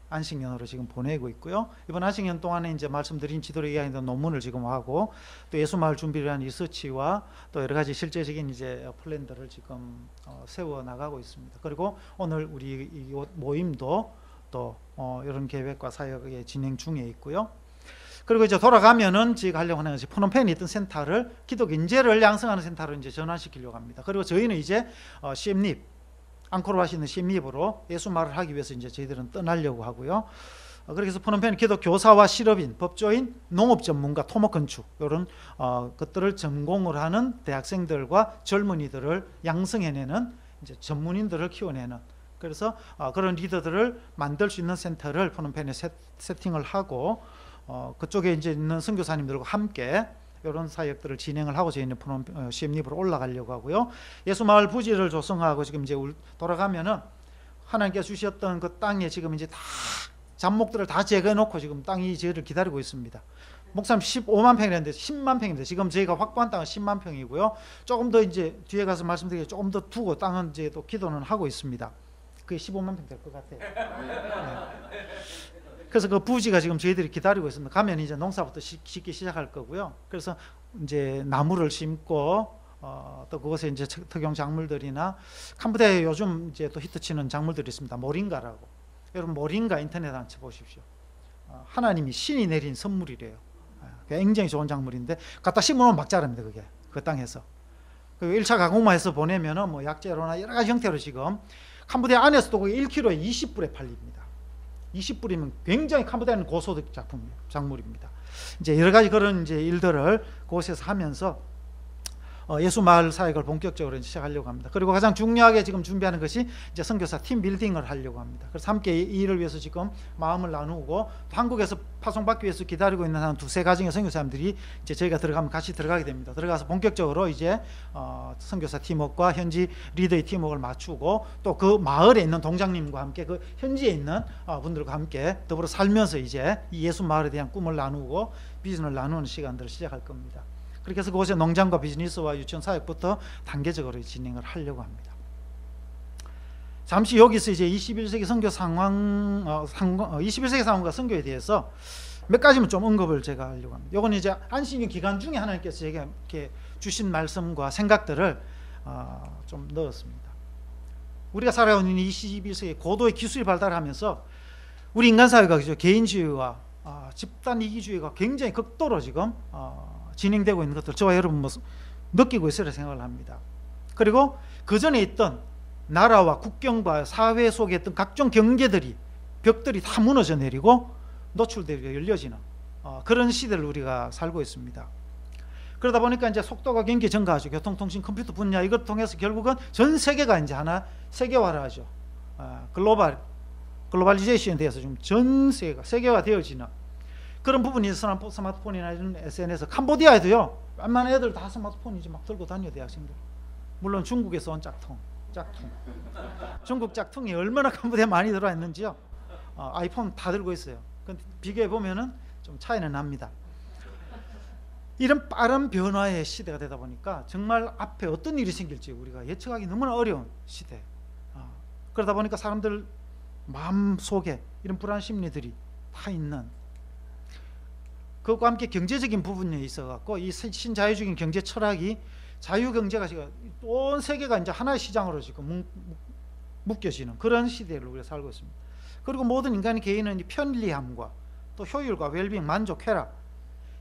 안식년으로 지금 보내고 있고요. 이번 안식년 동안에 이제 말씀드린 지도로 이야기한 논문을 지금 하고, 또 예수마을 준비를 위한 리서치와 또 여러 가지 실제적인 이제 플랜들을 지금 세워 나가고 있습니다. 그리고 오늘 우리 이 모임도 또 이런 계획과 사역의 진행 중에 있고요. 그리고 이제 돌아가면은 제가 하려고 하는 것이 프놈펜에 있던 센터를 기독 인재를 양성하는 센터로 이제 전환시키려고 합니다. 그리고 저희는 이제 시엠립, 앙코르와시에 있는 시엠립으로 예수말을 하기 위해서 이제 저희들은 떠나려고 하고요. 그렇게 해서 프놈펜 기독 교사와 실업인, 법조인, 농업 전문가, 토목 건축 이런 것들을 전공을 하는 대학생들과 젊은이들을 양성해내는 이제 전문인들을 키워내는, 그래서 그런 리더들을 만들 수 있는 센터를 프놈펜에 세팅을 하고 그쪽에 이제 있는 선교사님들과 함께 이런 사역들을 진행을 하고 저희는 시엠립으로 올라가려고 하고요. 예수마을 부지를 조성하고 지금 이제 돌아가면은 하나님께서 주셨던 그 땅에 지금 이제 다 잡목들을 다 제거해놓고 지금 땅이 저희를 기다리고 있습니다. 목사님 15만 평이라는데 10만 평입니다. 지금 저희가 확보한 땅은 10만 평이고요. 조금 더 이제 뒤에 가서 말씀드리게 조금 더 두고 땅은 이제 또 기도는 하고 있습니다. 그게 15만 평 될 것 같아요. 네. 그래서 그 부지가 지금 저희들이 기다리고 있습니다. 가면 이제 농사부터 짓기 시작할 거고요. 그래서 이제 나무를 심고 또 그곳에 이제 특용 작물들이나 캄보디아에 요즘 이제 또 히트치는 작물들이 있습니다. 모링가라고. 여러분 모링가 인터넷 한번 쳐보십시오. 하나님이 신이 내린 선물이래요. 굉장히 좋은 작물인데 갖다 심으면 막 자랍니다. 그게 그 땅에서. 그리고 1차 가공만 해서 보내면은 뭐 약재로나 여러 가지 형태로 지금 캄보디아 안에서도 그게 1kg에 20불에 팔립니다. 20불이면 굉장히 캄보디아는 고소득 작물입니다. 이제 여러 가지 그런 이제 일들을 그곳에서 하면서 예수 마을 사역을 본격적으로 시작하려고 합니다. 그리고 가장 중요하게 지금 준비하는 것이 이제 선교사 팀 빌딩을 하려고 합니다. 그래서 함께 이 일을 위해서 지금 마음을 나누고 한국에서 파송받기 위해서 기다리고 있는 한 두세 가정의 선교사님들이 이제 저희가 들어가면 같이 들어가게 됩니다. 들어가서 본격적으로 이제 선교사 팀워크와 현지 리더의 팀워크를 맞추고 또 그 마을에 있는 동장님과 함께 그 현지에 있는 분들과 함께 더불어 살면서 이제 이 예수 마을에 대한 꿈을 나누고 비전을 나누는 시간들을 시작할 겁니다. 그렇게 해서 그곳에 농장과 비즈니스와 유치원 사역부터 단계적으로 진행을 하려고 합니다. 잠시 여기서 이제 21세기 선교 상황, 21세기 상황과 선교에 대해서 몇 가지만 좀 언급을 제가 하려고 합니다. 이건 이제 안식년 기간 중에 하나님께서 제가 이렇게 주신 말씀과 생각들을 좀 넣었습니다. 우리가 살아오는 21세기 고도의 기술이 발달하면서 우리 인간 사회가 그죠, 개인주의와 집단 이기주의가 굉장히 극도로 지금 진행되고 있는 것들 저와 여러분 느끼고 있으리라 생각을 합니다. 그리고 그 전에 있던 나라와 국경과 사회 속에 있던 각종 경계들이 벽들이 다 무너져 내리고 노출되고 열려지는 그런 시대를 우리가 살고 있습니다. 그러다 보니까 이제 속도가 굉장히 증가하죠. 교통통신, 컴퓨터 분야 이것 통해서 결국은 전 세계가 이제 하나 세계화를 하죠. 글로벌리제이션에 대해서 좀 전 세계가 세계화 되어지는 그런 부분이 스마트폰이나 이런 SNS, 캄보디아에도요. 웬만한 애들 다 스마트폰이지 막 들고 다녀요, 대학생들. 물론 중국에서 온 짝퉁. 중국 짝퉁이 얼마나 캄보디아에 많이 들어와 있는지요. 아이폰 다 들고 있어요. 근데 비교해 보면은 좀 차이는 납니다. 이런 빠른 변화의 시대가 되다 보니까 정말 앞에 어떤 일이 생길지 우리가 예측하기 너무나 어려운 시대. 그러다 보니까 사람들 마음 속에 이런 불안 심리들이 다 있는, 그것과 함께 경제적인 부분에 있어 갖고 이 신자유적인 경제 철학이 자유경제가 지금 온 세계가 이제 하나의 시장으로 지금 묶여지는 그런 시대를 우리가 살고 있습니다. 그리고 모든 인간의 개인은 이 편리함과 또 효율과 웰빙, 만족, 쾌락,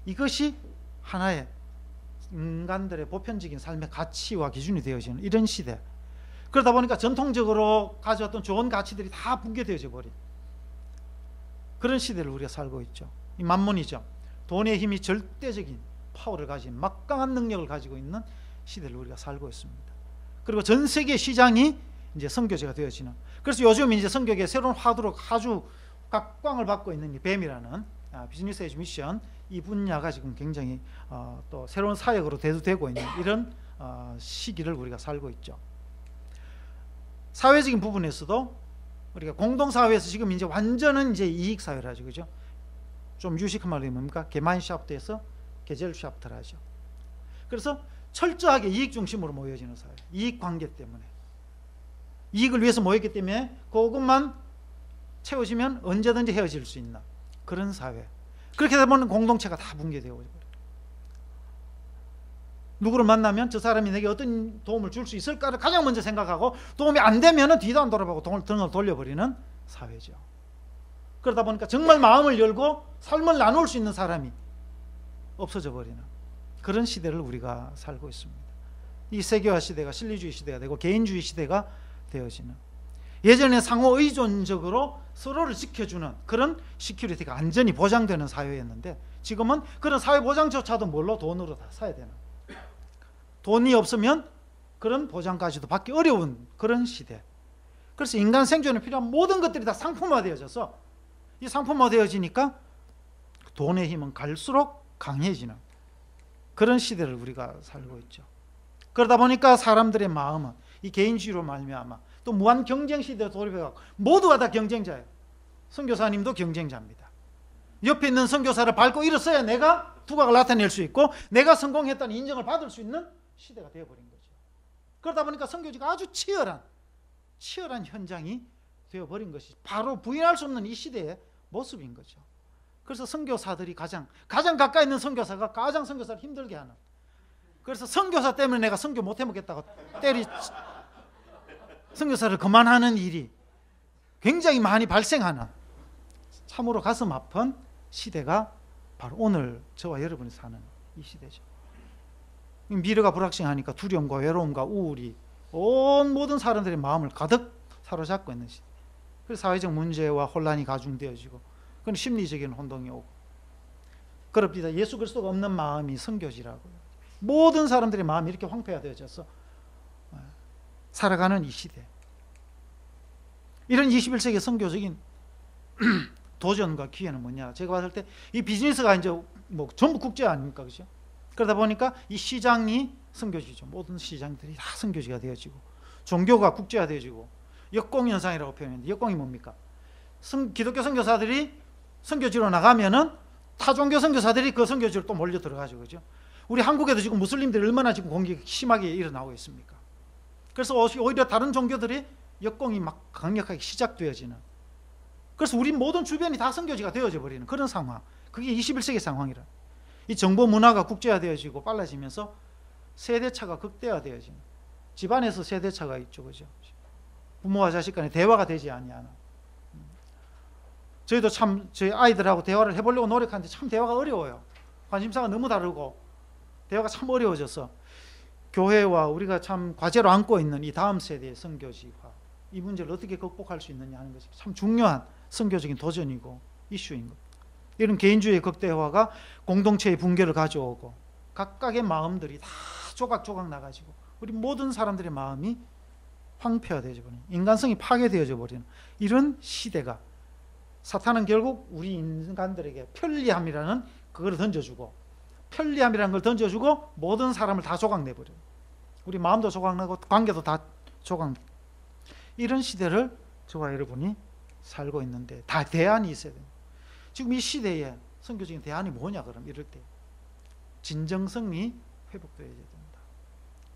이것이 하나의 인간들의 보편적인 삶의 가치와 기준이 되어지는 이런 시대. 그러다 보니까 전통적으로 가져왔던 좋은 가치들이 다 붕괴되어져 버린 그런 시대를 우리가 살고 있죠. 이 만문이죠. 돈의 힘이 절대적인 파워를 가진 막강한 능력을 가지고 있는 시대를 우리가 살고 있습니다. 그리고 전 세계 시장이 이제 선교제가 되어지는, 그래서 요즘 이제 선교계의 새로운 화두로 아주 각광을 받고 있는 이 뱀이라는 비즈니스 에이지 미션, 이 분야가 지금 굉장히 또 새로운 사역으로 대두되고 있는 이런 시기를 우리가 살고 있죠. 사회적인 부분에서도 우리가 공동사회에서 지금 이제 완전한 이제 이익사회를 하죠, 그죠? 좀 유식한 말이 뭡니까? 게마인샤프트에서 게젤샤프트를 하죠. 그래서 철저하게 이익 중심으로 모여지는 사회, 이익 관계 때문에, 이익을 위해서 모였기 때문에 그것만 채워지면 언제든지 헤어질 수 있는 그런 사회. 그렇게 되면 공동체가 다 붕괴되어 버려요. 누구를 만나면 저 사람이 내게 어떤 도움을 줄 수 있을까를 가장 먼저 생각하고, 도움이 안 되면 뒤도 안 돌아보고 등을 돌려버리는 사회죠. 그러다 보니까 정말 마음을 열고 삶을 나눌 수 있는 사람이 없어져 버리는 그런 시대를 우리가 살고 있습니다. 이 세계화 시대가 실리주의 시대가 되고 개인주의 시대가 되어지는, 예전에 상호 의존적으로 서로를 지켜주는 그런 시큐리티가 안전이 보장되는 사회였는데, 지금은 그런 사회 보장조차도 뭘로? 돈으로 다 사야 되는, 돈이 없으면 그런 보장까지도 받기 어려운 그런 시대. 그래서 인간 생존에 필요한 모든 것들이 다 상품화되어져서, 이 상품화되어지니까 돈의 힘은 갈수록 강해지는 그런 시대를 우리가 살고 있죠. 그러다 보니까 사람들의 마음은 이 개인주의로 말미암아 또 무한 경쟁 시대에 돌입해갖고 모두가 다 경쟁자예요. 선교사님도 경쟁자입니다. 옆에 있는 선교사를 밟고 일어서야 내가 두각을 나타낼 수 있고 내가 성공했다는 인정을 받을 수 있는 시대가 되어버린 거죠. 그러다 보니까 선교지가 아주 치열한 현장이 되어버린 것이 바로 부인할 수 없는 이 시대의 모습인 거죠. 그래서 선교사들이 가장 가까이 있는 선교사가 가장 선교사를 힘들게 하는, 그래서 선교사 때문에 내가 선교 못 해먹겠다고 선교사를 그만하는 일이 굉장히 많이 발생하는, 참으로 가슴 아픈 시대가 바로 오늘 저와 여러분이 사는 이 시대죠. 미래가 불확실하니까 두려움과 외로움과 우울이 온 모든 사람들의 마음을 가득 사로잡고 있는 시대. 그래서 사회적 문제와 혼란이 가중되어지고, 그건 심리적인 혼동이 오고 그럽니다. 예수 그리스도가 없는 마음이 선교지라고요. 모든 사람들의 마음이 이렇게 황폐화되어져서 살아가는 이 시대. 이런 21세기 선교적인 도전과 기회는 뭐냐? 제가 봤을 때 이 비즈니스가 이제 뭐 전부 국제 아닙니까, 그죠? 그러다 보니까 이 시장이 선교지죠. 모든 시장들이 다 선교지가 되어지고, 종교가 국제화되어지고, 역공 현상이라고 표현했는데, 역공이 뭡니까? 기독교 선교사들이 선교지로 나가면은 타 종교 선교사들이 그 선교지로 또 몰려 들어가죠, 그죠? 우리 한국에도 지금 무슬림들이 얼마나 지금 공격이 심하게 일어나고 있습니까? 그래서 오히려 다른 종교들이 역공이 막 강력하게 시작되어지는, 그래서 우리 모든 주변이 다 선교지가 되어져 버리는 그런 상황. 그게 21세기 상황이라. 이 정보 문화가 국제화되어지고 빨라지면서 세대차가 극대화되어지는, 집안에서 세대차가 있죠, 그죠? 부모와 자식 간에 대화가 되지 아니하는. 저희도 참 저희 아이들하고 대화를 해보려고 노력하는데 참 대화가 어려워요. 관심사가 너무 다르고 대화가 참 어려워져서 교회와 우리가 참 과제로 안고 있는 이 다음 세대의 선교지화, 이 문제를 어떻게 극복할 수 있느냐 하는 것이 참 중요한 선교적인 도전이고 이슈인 것. 이런 개인주의의 극대화가 공동체의 붕괴를 가져오고 각각의 마음들이 다 조각조각 나가지고 우리 모든 사람들의 마음이 황폐화되어져 버리는, 인간성이 파괴되어져 버리는 이런 시대가, 사탄은 결국 우리 인간들에게 편리함이라는 그걸 던져주고, 편리함이라는 걸 던져주고 모든 사람을 다 조각내버려요. 우리 마음도 조각나고 관계도 다 조각. 이런 시대를 저와 여러분이 살고 있는데 다 대안이 있어야 됩니다. 지금 이 시대에 선교적인 대안이 뭐냐, 그럼 이럴 때 진정성이 회복되어야 됩니다.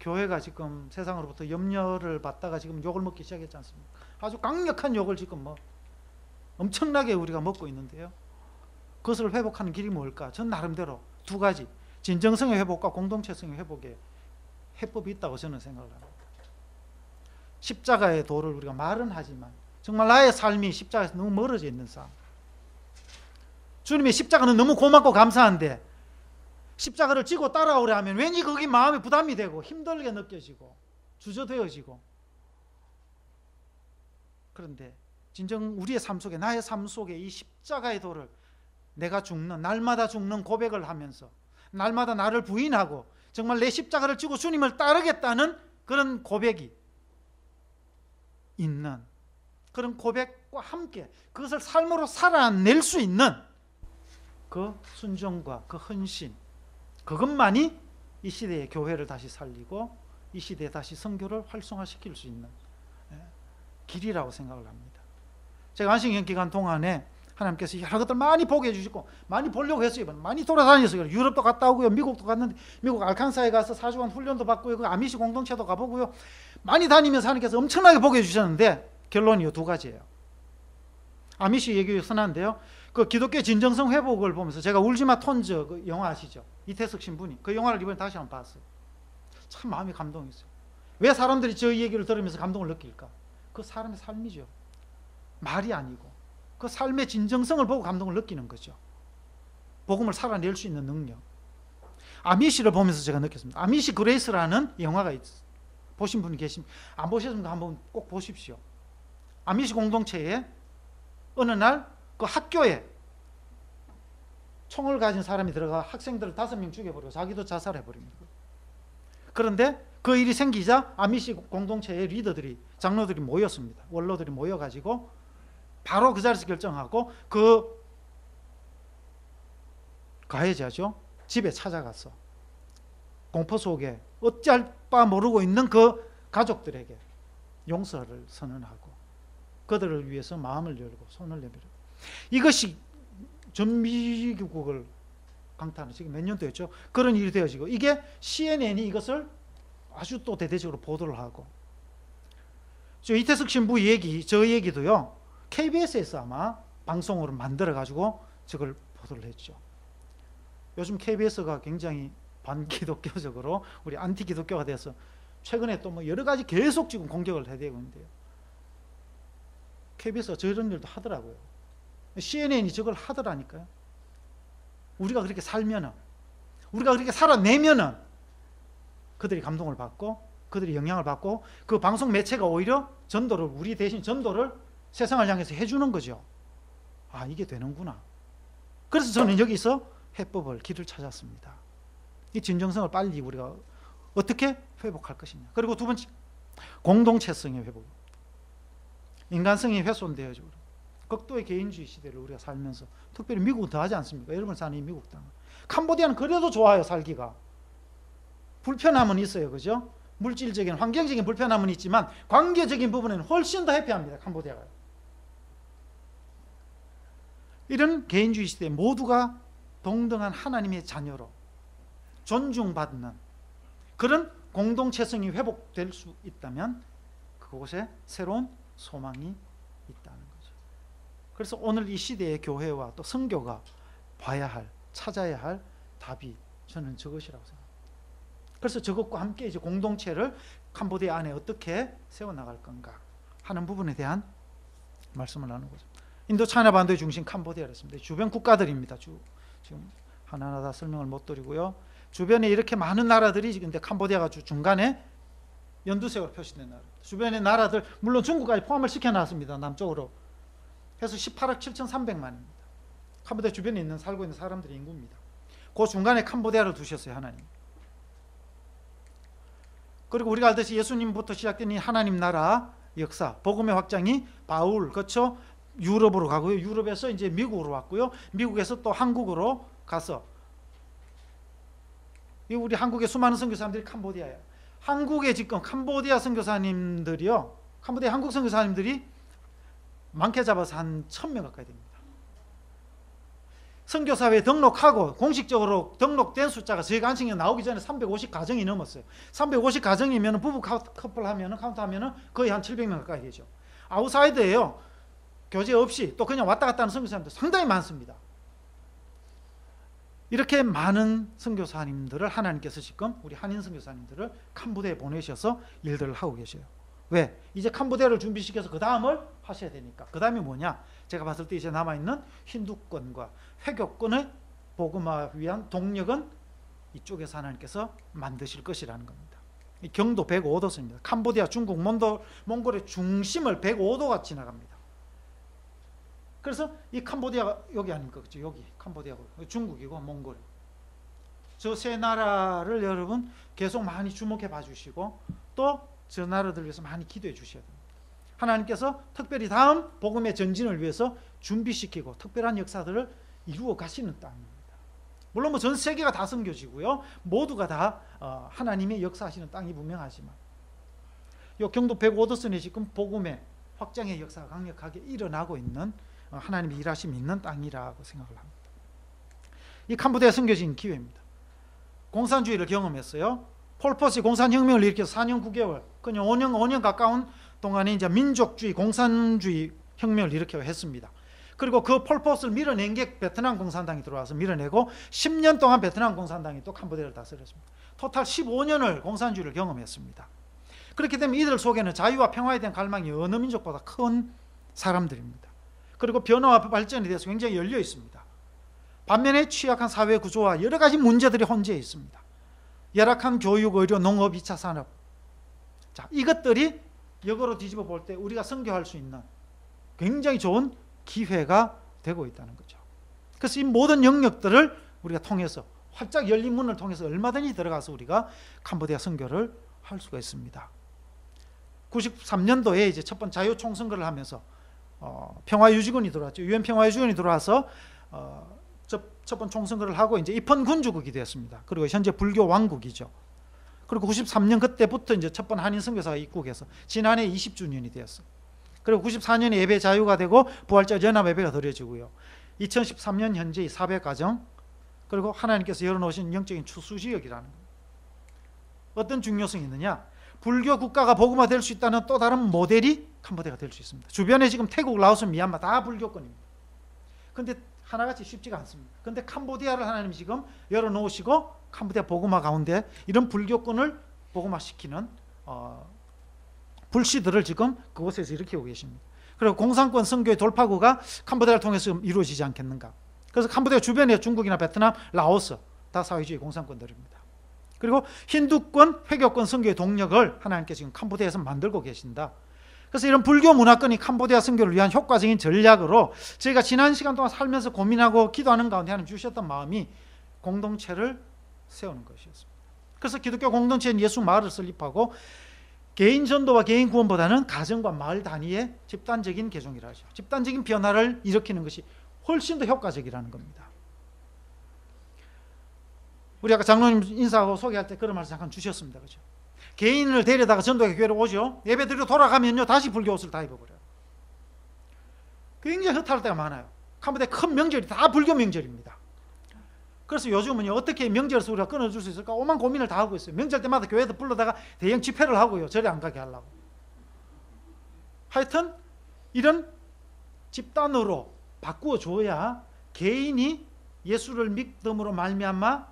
교회가 지금 세상으로부터 염려를 받다가 지금 욕을 먹기 시작했지 않습니까? 아주 강력한 욕을 지금 엄청나게 우리가 먹고 있는데요. 그것을 회복하는 길이 뭘까? 전 나름대로 두 가지, 진정성의 회복과 공동체성의 회복에 해법이 있다고 저는 생각을 합니다. 십자가의 도를 우리가 말은 하지만 정말 나의 삶이 십자가에서 너무 멀어져 있는 삶. 주님의 십자가는 너무 고맙고 감사한데 십자가를 지고 따라오려 하면 왠지 거기 마음에 부담이 되고 힘들게 느껴지고 주저되어지고. 그런데 진정 우리의 삶 속에, 나의 삶 속에 이 십자가의 도를 내가 죽는, 날마다 죽는 고백을 하면서 날마다 나를 부인하고 정말 내 십자가를 지고 주님을 따르겠다는 그런 고백이 있는, 그런 고백과 함께 그것을 삶으로 살아낼 수 있는 그 순종과 그 헌신, 그것만이 이 시대의 교회를 다시 살리고 이 시대에 다시 선교를 활성화시킬 수 있는 길이라고 생각을 합니다. 제가 안식년 기간 동안에 하나님께서 여러 것들 많이 보게 해주시고 많이 보려고 했어요. 많이 돌아다녔어요. 유럽도 갔다 오고요, 미국도 갔는데 미국 알칸사에 가서 4주간 훈련도 받고요, 그 아미시 공동체도 가보고요, 많이 다니면서 하나님께서 엄청나게 보게 해주셨는데 결론이 두 가지예요. 아미시 얘기 선한데요, 그 기독교 진정성 회복을 보면서 제가 울지마 톤즈 그 영화 아시죠? 이태석 신부님 그 영화를 이번에 다시 한번 봤어요. 참 마음이 감동했어요. 왜 사람들이 저 얘기를 들으면서 감동을 느낄까? 그 사람의 삶이죠. 말이 아니고 그 삶의 진정성을 보고 감동을 느끼는 거죠. 복음을 살아낼 수 있는 능력. 아미시를 보면서 제가 느꼈습니다. 아미시 그레이스라는 영화가 있어요. 보신 분이 계십니까? 안 보셨으면 한번 꼭 보십시오. 아미시 공동체에 어느 날 그 학교에 총을 가진 사람이 들어가 학생들을 5명 죽여버리고 자기도 자살해버립니다. 그런데 그 일이 생기자 아미시 공동체의 리더들이, 장로들이 모였습니다. 원로들이 모여가지고 바로 그 자리에서 결정하고 그 가해자죠, 집에 찾아가서 공포 속에 어찌할 바 모르고 있는 그 가족들에게 용서를 선언하고 그들을 위해서 마음을 열고 손을 내밀고, 이것이 전 미국을 강타하는, 지금 몇 년도였죠? 그런 일이 되어지고, 이게 CNN이 이것을 아주 또 대대적으로 보도를 하고, 저 이태석 신부 얘기, 저 얘기도요 KBS에서 아마 방송으로 만들어 가지고 저걸 보도를 했죠. 요즘 KBS가 굉장히 반기독교적으로 우리 안티 기독교가 돼서 최근에 또 뭐 여러 가지 계속 지금 공격을 해대고 있는데요, KBS가 저런 일도 하더라고요. CNN이 저걸 하더라니까요. 우리가 그렇게 살면은, 우리가 그렇게 살아내면은 그들이 감동을 받고 그들이 영향을 받고 그 방송 매체가 오히려 전도를, 우리 대신 전도를 세상을 향해서 해주는 거죠. 아, 이게 되는구나. 그래서 저는 여기서 해법을, 길을 찾았습니다. 이 진정성을 빨리 우리가 어떻게 회복할 것이냐. 그리고 두 번째, 공동체성의 회복. 인간성이 훼손되어지고 극도의 개인주의 시대를 우리가 살면서, 특별히 미국은 더 하지 않습니까? 여러분 사는 이 미국 땅, 캄보디아는 그래도 좋아요. 살기가 불편함은 있어요, 그죠? 물질적인, 환경적인 불편함은 있지만 관계적인 부분에는 훨씬 더 해피합니다, 캄보디아가. 이런 개인주의 시대에 모두가 동등한 하나님의 자녀로 존중받는 그런 공동체성이 회복될 수 있다면 그 그곳에 새로운 소망이 있다는 거죠. 그래서 오늘 이 시대의 교회와 또 선교가 봐야 할, 찾아야 할 답이 저는 저것이라고 생각합니다. 그래서 저것과 함께 이제 공동체를 캄보디아 안에 어떻게 세워나갈 건가 하는 부분에 대한 말씀을 나누는 거죠. 인도 차이나 반도의 중심 캄보디아였습니다. 주변 국가들입니다. 지금 하나하나 다 설명을 못 드리고요. 주변에 이렇게 많은 나라들이 근데 캄보디아가 중간에 연두색으로 표시된 나라. 주변의 나라들 물론 중국까지 포함을 시켜놨습니다. 남쪽으로 해서 18억 7,300만입니다. 캄보디아 주변에 살고 있는 사람들의 인구입니다. 그 중간에 캄보디아를 두셨어요, 하나님. 그리고 우리가 알듯이 예수님부터 시작된 이 하나님 나라 역사, 복음의 확장이 바울 거쳐 유럽으로 가고요. 유럽에서 이제 미국으로 왔고요. 미국에서 또 한국으로 가서 우리 한국의 수많은 선교사님들이 캄보디아예요. 한국에 지금 캄보디아 선교사님들이요. 캄보디아 한국 선교사님들이 많게 잡아서 한 1,000명 가까이 됩니다. 선교사회에 등록하고 공식적으로 등록된 숫자가 저희가 안식에 나오기 전에 350 가정이 넘었어요. 350 가정이면 부부 커플 하면 카운트하면 거의 한 700명 가까이 되죠. 아웃사이드예요. 교제 없이 또 그냥 왔다 갔다 하는 선교사님들 상당히 많습니다. 이렇게 많은 선교사님들을 하나님께서 지금 우리 한인 선교사님들을 캄보디아에 보내셔서 일들을 하고 계셔요. 왜? 이제 캄보디아를 준비시켜서 그 다음을 하셔야 되니까. 그 다음이 뭐냐? 제가 봤을 때 이제 남아있는 힌두권과 회교권의 복음화 위한 동력은 이쪽에서 하나님께서 만드실 것이라는 겁니다. 이 경도 105도선입니다. 캄보디아, 중국, 몽골의 중심을 105도가 지나갑니다. 그래서 이 캄보디아가 여기 아닙니까? 그렇죠? 여기 캄보디아고 중국이고 몽골. 저 세 나라를 여러분 계속 많이 주목해 봐주시고 또 저 나라들 위해서 많이 기도해 주셔야 됩니다. 하나님께서 특별히 다음 복음의 전진을 위해서 준비시키고 특별한 역사들을 이루어 가시는 땅입니다. 물론 뭐 전 세계가 다 선교지고요. 모두가 다 하나님의 역사하시는 땅이 분명하지만 이 경도 105도선에 지금 복음의 확장의 역사가 강력하게 일어나고 있는 하나님의 일하심이 있는 땅이라고 생각을 합니다. 이 캄보디아 선교지인 기회입니다. 공산주의를 경험했어요. 폴포스이 공산혁명을 일으켜서 4년 9개월, 그냥 5년 가까운 동안에 이제 민족주의, 공산주의 혁명을 일으켜 했습니다. 그리고 그 폴포스를 밀어낸 게 베트남 공산당이 들어와서 밀어내고 10년 동안 베트남 공산당이 또 캄보디아를 다스렸습니다. 토탈 15년을 공산주의를 경험했습니다. 그렇기 때문에 이들 속에는 자유와 평화에 대한 갈망이 어느 민족보다 큰 사람들입니다. 그리고 변화와 발전에 대해서 굉장히 열려 있습니다. 반면에 취약한 사회 구조와 여러 가지 문제들이 혼재해 있습니다. 열악한 교육, 의료, 농업, 2차 산업. 자, 이것들이 역으로 뒤집어 볼 때 우리가 선교할 수 있는 굉장히 좋은 기회가 되고 있다는 거죠. 그래서 이 모든 영역들을 우리가 통해서 활짝 열린 문을 통해서 얼마든지 들어가서 우리가 캄보디아 선교를 할 수가 있습니다. 93년도에 이제 첫 번째 자유 총선거를 하면서 평화유지군이 들어왔죠. 유엔 평화유지군이 들어와서 첫 번째 총선거를 하고 이제 입헌 군주국이 되었습니다. 그리고 현재 불교 왕국이죠. 그리고 93년 그때부터 이제 첫 번 한인 선교사가 입국해서 지난해 20주년이 되었어요. 그리고 94년에 예배 자유가 되고 부활절 연합 예배가 드려지고요. 2013년 현재 400가정 그리고 하나님께서 열어놓으신 영적인 추수지역이라는 거예요. 어떤 중요성이 있느냐? 불교 국가가 복음화될 수 있다는 또 다른 모델이 캄보디아가 될 수 있습니다. 주변에 지금 태국, 라오스, 미얀마 다 불교권입니다. 그런데 하나같이 쉽지가 않습니다. 그런데 캄보디아를 하나님이 지금 열어놓으시고 캄보디아 복음화 가운데 이런 불교권을 복음화시키는 불씨들을 지금 그곳에서 일으키고 계십니다. 그리고 공산권 선교의 돌파구가 캄보디아를 통해서 이루어지지 않겠는가. 그래서 캄보디아 주변에 중국이나 베트남, 라오스 다 사회주의 공산권들입니다. 그리고 힌두권, 회교권 선교의 동력을 하나님께 지금 캄보디아에서 만들고 계신다. 그래서 이런 불교 문화권이 캄보디아 선교를 위한 효과적인 전략으로 저희가 지난 시간 동안 살면서 고민하고 기도하는 가운데 하나님 주셨던 마음이 공동체를 세우는 것이었습니다. 그래서 기독교 공동체는 예수 마을을 설립하고 개인 전도와 개인 구원보다는 가정과 마을 단위의 집단적인 개종이라 하죠. 집단적인 변화를 일으키는 것이 훨씬 더 효과적이라는 겁니다. 우리 아까 장로님 인사하고 소개할 때 그런 말씀 잠깐 주셨습니다. 그렇죠? 개인을 데려다가 전도회 교회로 오죠. 예배 드리러 돌아가면요 다시 불교 옷을 다 입어버려요. 굉장히 허탈할 때가 많아요. 캄보디아 큰 명절이 다 불교 명절입니다. 그래서 요즘은 어떻게 명절에서 우리가 끊어줄 수 있을까 오만 고민을 다 하고 있어요. 명절 때마다 교회도 불러다가 대형 집회를 하고요. 절에 안 가게 하려고. 하여튼 이런 집단으로 바꾸어 줘야 개인이 예수를 믿음으로 말미암아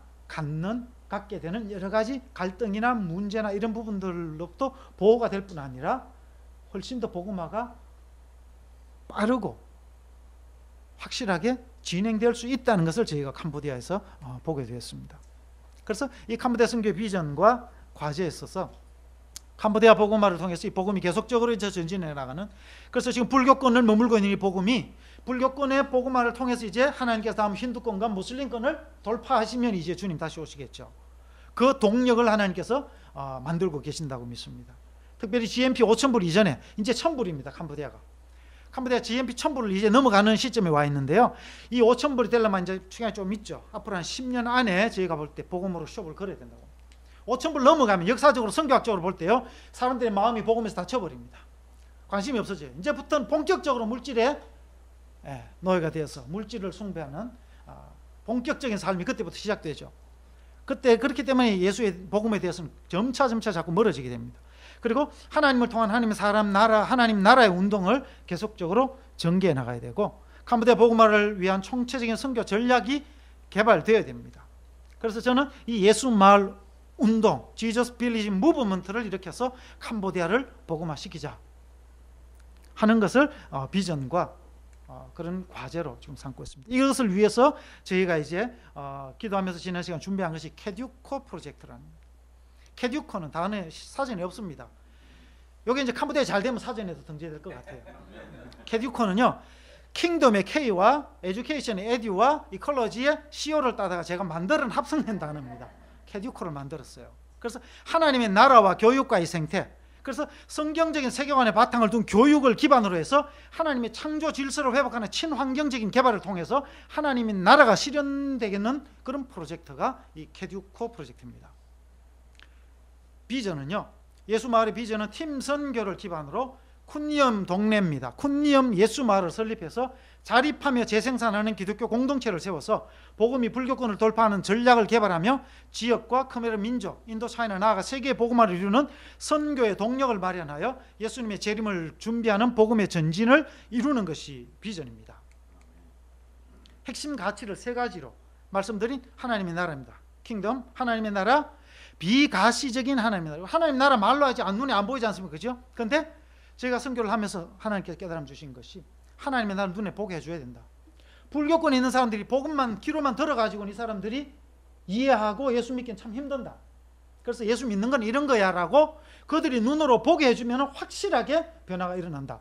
갖게 되는 여러 가지 갈등이나 문제나 이런 부분들로부터 보호가 될 뿐 아니라 훨씬 더 복음화가 빠르고 확실하게 진행될 수 있다는 것을 저희가 캄보디아에서 보게 되었습니다. 그래서 이 캄보디아 선교의 비전과 과제에 있어서 캄보디아 복음화를 통해서 이 복음이 계속적으로 이제 전진해 나가는, 그래서 지금 불교권을 머물고 있는 이 복음이 불교권의 복음화를 통해서 이제 하나님께서 다음 힌두권과 무슬림권을 돌파하시면 이제 주님 다시 오시겠죠. 그 동력을 하나님께서 만들고 계신다고 믿습니다. 특별히 GMP 5,000불 이전에 이제 1,000불입니다. 캄보디아 GMP 1,000불을 이제 넘어가는 시점에 와 있는데요. 이 5,000불이 되려면 이제 시간이 좀 있죠. 앞으로 한 10년 안에 저희가 볼 때 복음으로 숍을 걸어야 된다고. 5,000불 넘어가면 역사적으로 성교학적으로 볼 때요, 사람들의 마음이 복음에서 닫혀버립니다. 관심이 없어져요. 이제부터는 본격적으로 물질에 노예가 되어서 물질을 숭배하는 본격적인 삶이 그때부터 시작되죠. 그때 그렇기 때문에 예수의 복음에 대해서는 점차 자꾸 멀어지게 됩니다. 그리고 하나님을 통한 하나님 나라의 운동을 계속적으로 전개해 나가야 되고, 캄보디아 복음화를 위한 총체적인 선교 전략이 개발되어야 됩니다. 그래서 저는 이 예수 마을 운동, 지저스 빌리지 무브먼트를 일으켜서 캄보디아를 복음화시키자 하는 것을 비전과 그런 과제로 지금 삼고 있습니다. 이것을 위해서 저희가 이제 기도하면서 지난 시간 준비한 것이 캐듀코 프로젝트라는, 캐듀코는 단어 사전에 없습니다. 여기 이제 캄보디아 잘 되면 사전에도 등재될 것 같아요. 캐듀코는요, 킹덤의 K와 에듀케이션의 에듀와 이컬러지의 CO를 따다가 제가 만들은 합성된 단어입니다. 캐듀코를 만들었어요. 그래서 하나님의 나라와 교육과의 생태, 그래서 성경적인 세계관의 바탕을 둔 교육을 기반으로 해서 하나님의 창조 질서를 회복하는 친환경적인 개발을 통해서 하나님의 나라가 실현되겠는 그런 프로젝트가 이 캐듀코 프로젝트입니다. 비전은요, 예수 마을의 비전은 팀 선교를 기반으로 쿤니엄 동네입니다. 쿤니엄 예수 마을을 설립해서 자립하며 재생산하는 기독교 공동체를 세워서 복음이 불교권을 돌파하는 전략을 개발하며 지역과 크메르 민족, 인도 차이나 나아가 세계의 복음화를 이루는 선교의 동력을 마련하여 예수님의 재림을 준비하는 복음의 전진을 이루는 것이 비전입니다. 핵심 가치를 세 가지로 말씀드린 하나님의 나라입니다. 킹덤, 하나님의 나라, 비가시적인 하나님의 나라. 하나님의 나라 말로 하지 눈에 안 보이지 않습니까? 그죠? 그런데 제가 선교를 하면서 하나님께서 깨달음 주신 것이 하나님의 나라를 눈에 보게 해줘야 된다. 불교권에 있는 사람들이 복음만 귀로만 들어가지고 이 사람들이 이해하고 예수 믿기는 참 힘든다. 그래서 예수 믿는 건 이런 거야 라고 그들이 눈으로 보게 해주면 확실하게 변화가 일어난다.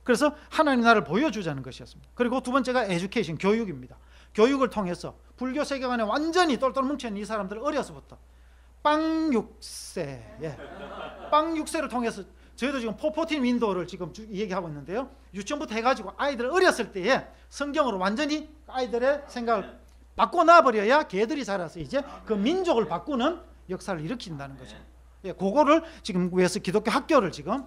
그래서 하나님의 나라를 보여주자는 것이었습니다. 그리고 두 번째가 에듀케이션, 교육입니다. 교육을 통해서 불교 세계관에 완전히 똘똘 뭉쳐있는 이 사람들을 어려서부터 빵 6세, 빵 6세를 통해서 저희도 지금 포포틴 윈도우를 지금 얘기하고 있는데요. 유치원부터 해가지고 아이들 어렸을 때에 성경으로 완전히 아이들의 생각을 바꿔놔버려야 걔들이 자라서 이제 그 민족을 바꾸는 역사를 일으킨다는 거죠. 예, 그거를 지금 위해서 기독교 학교를 지금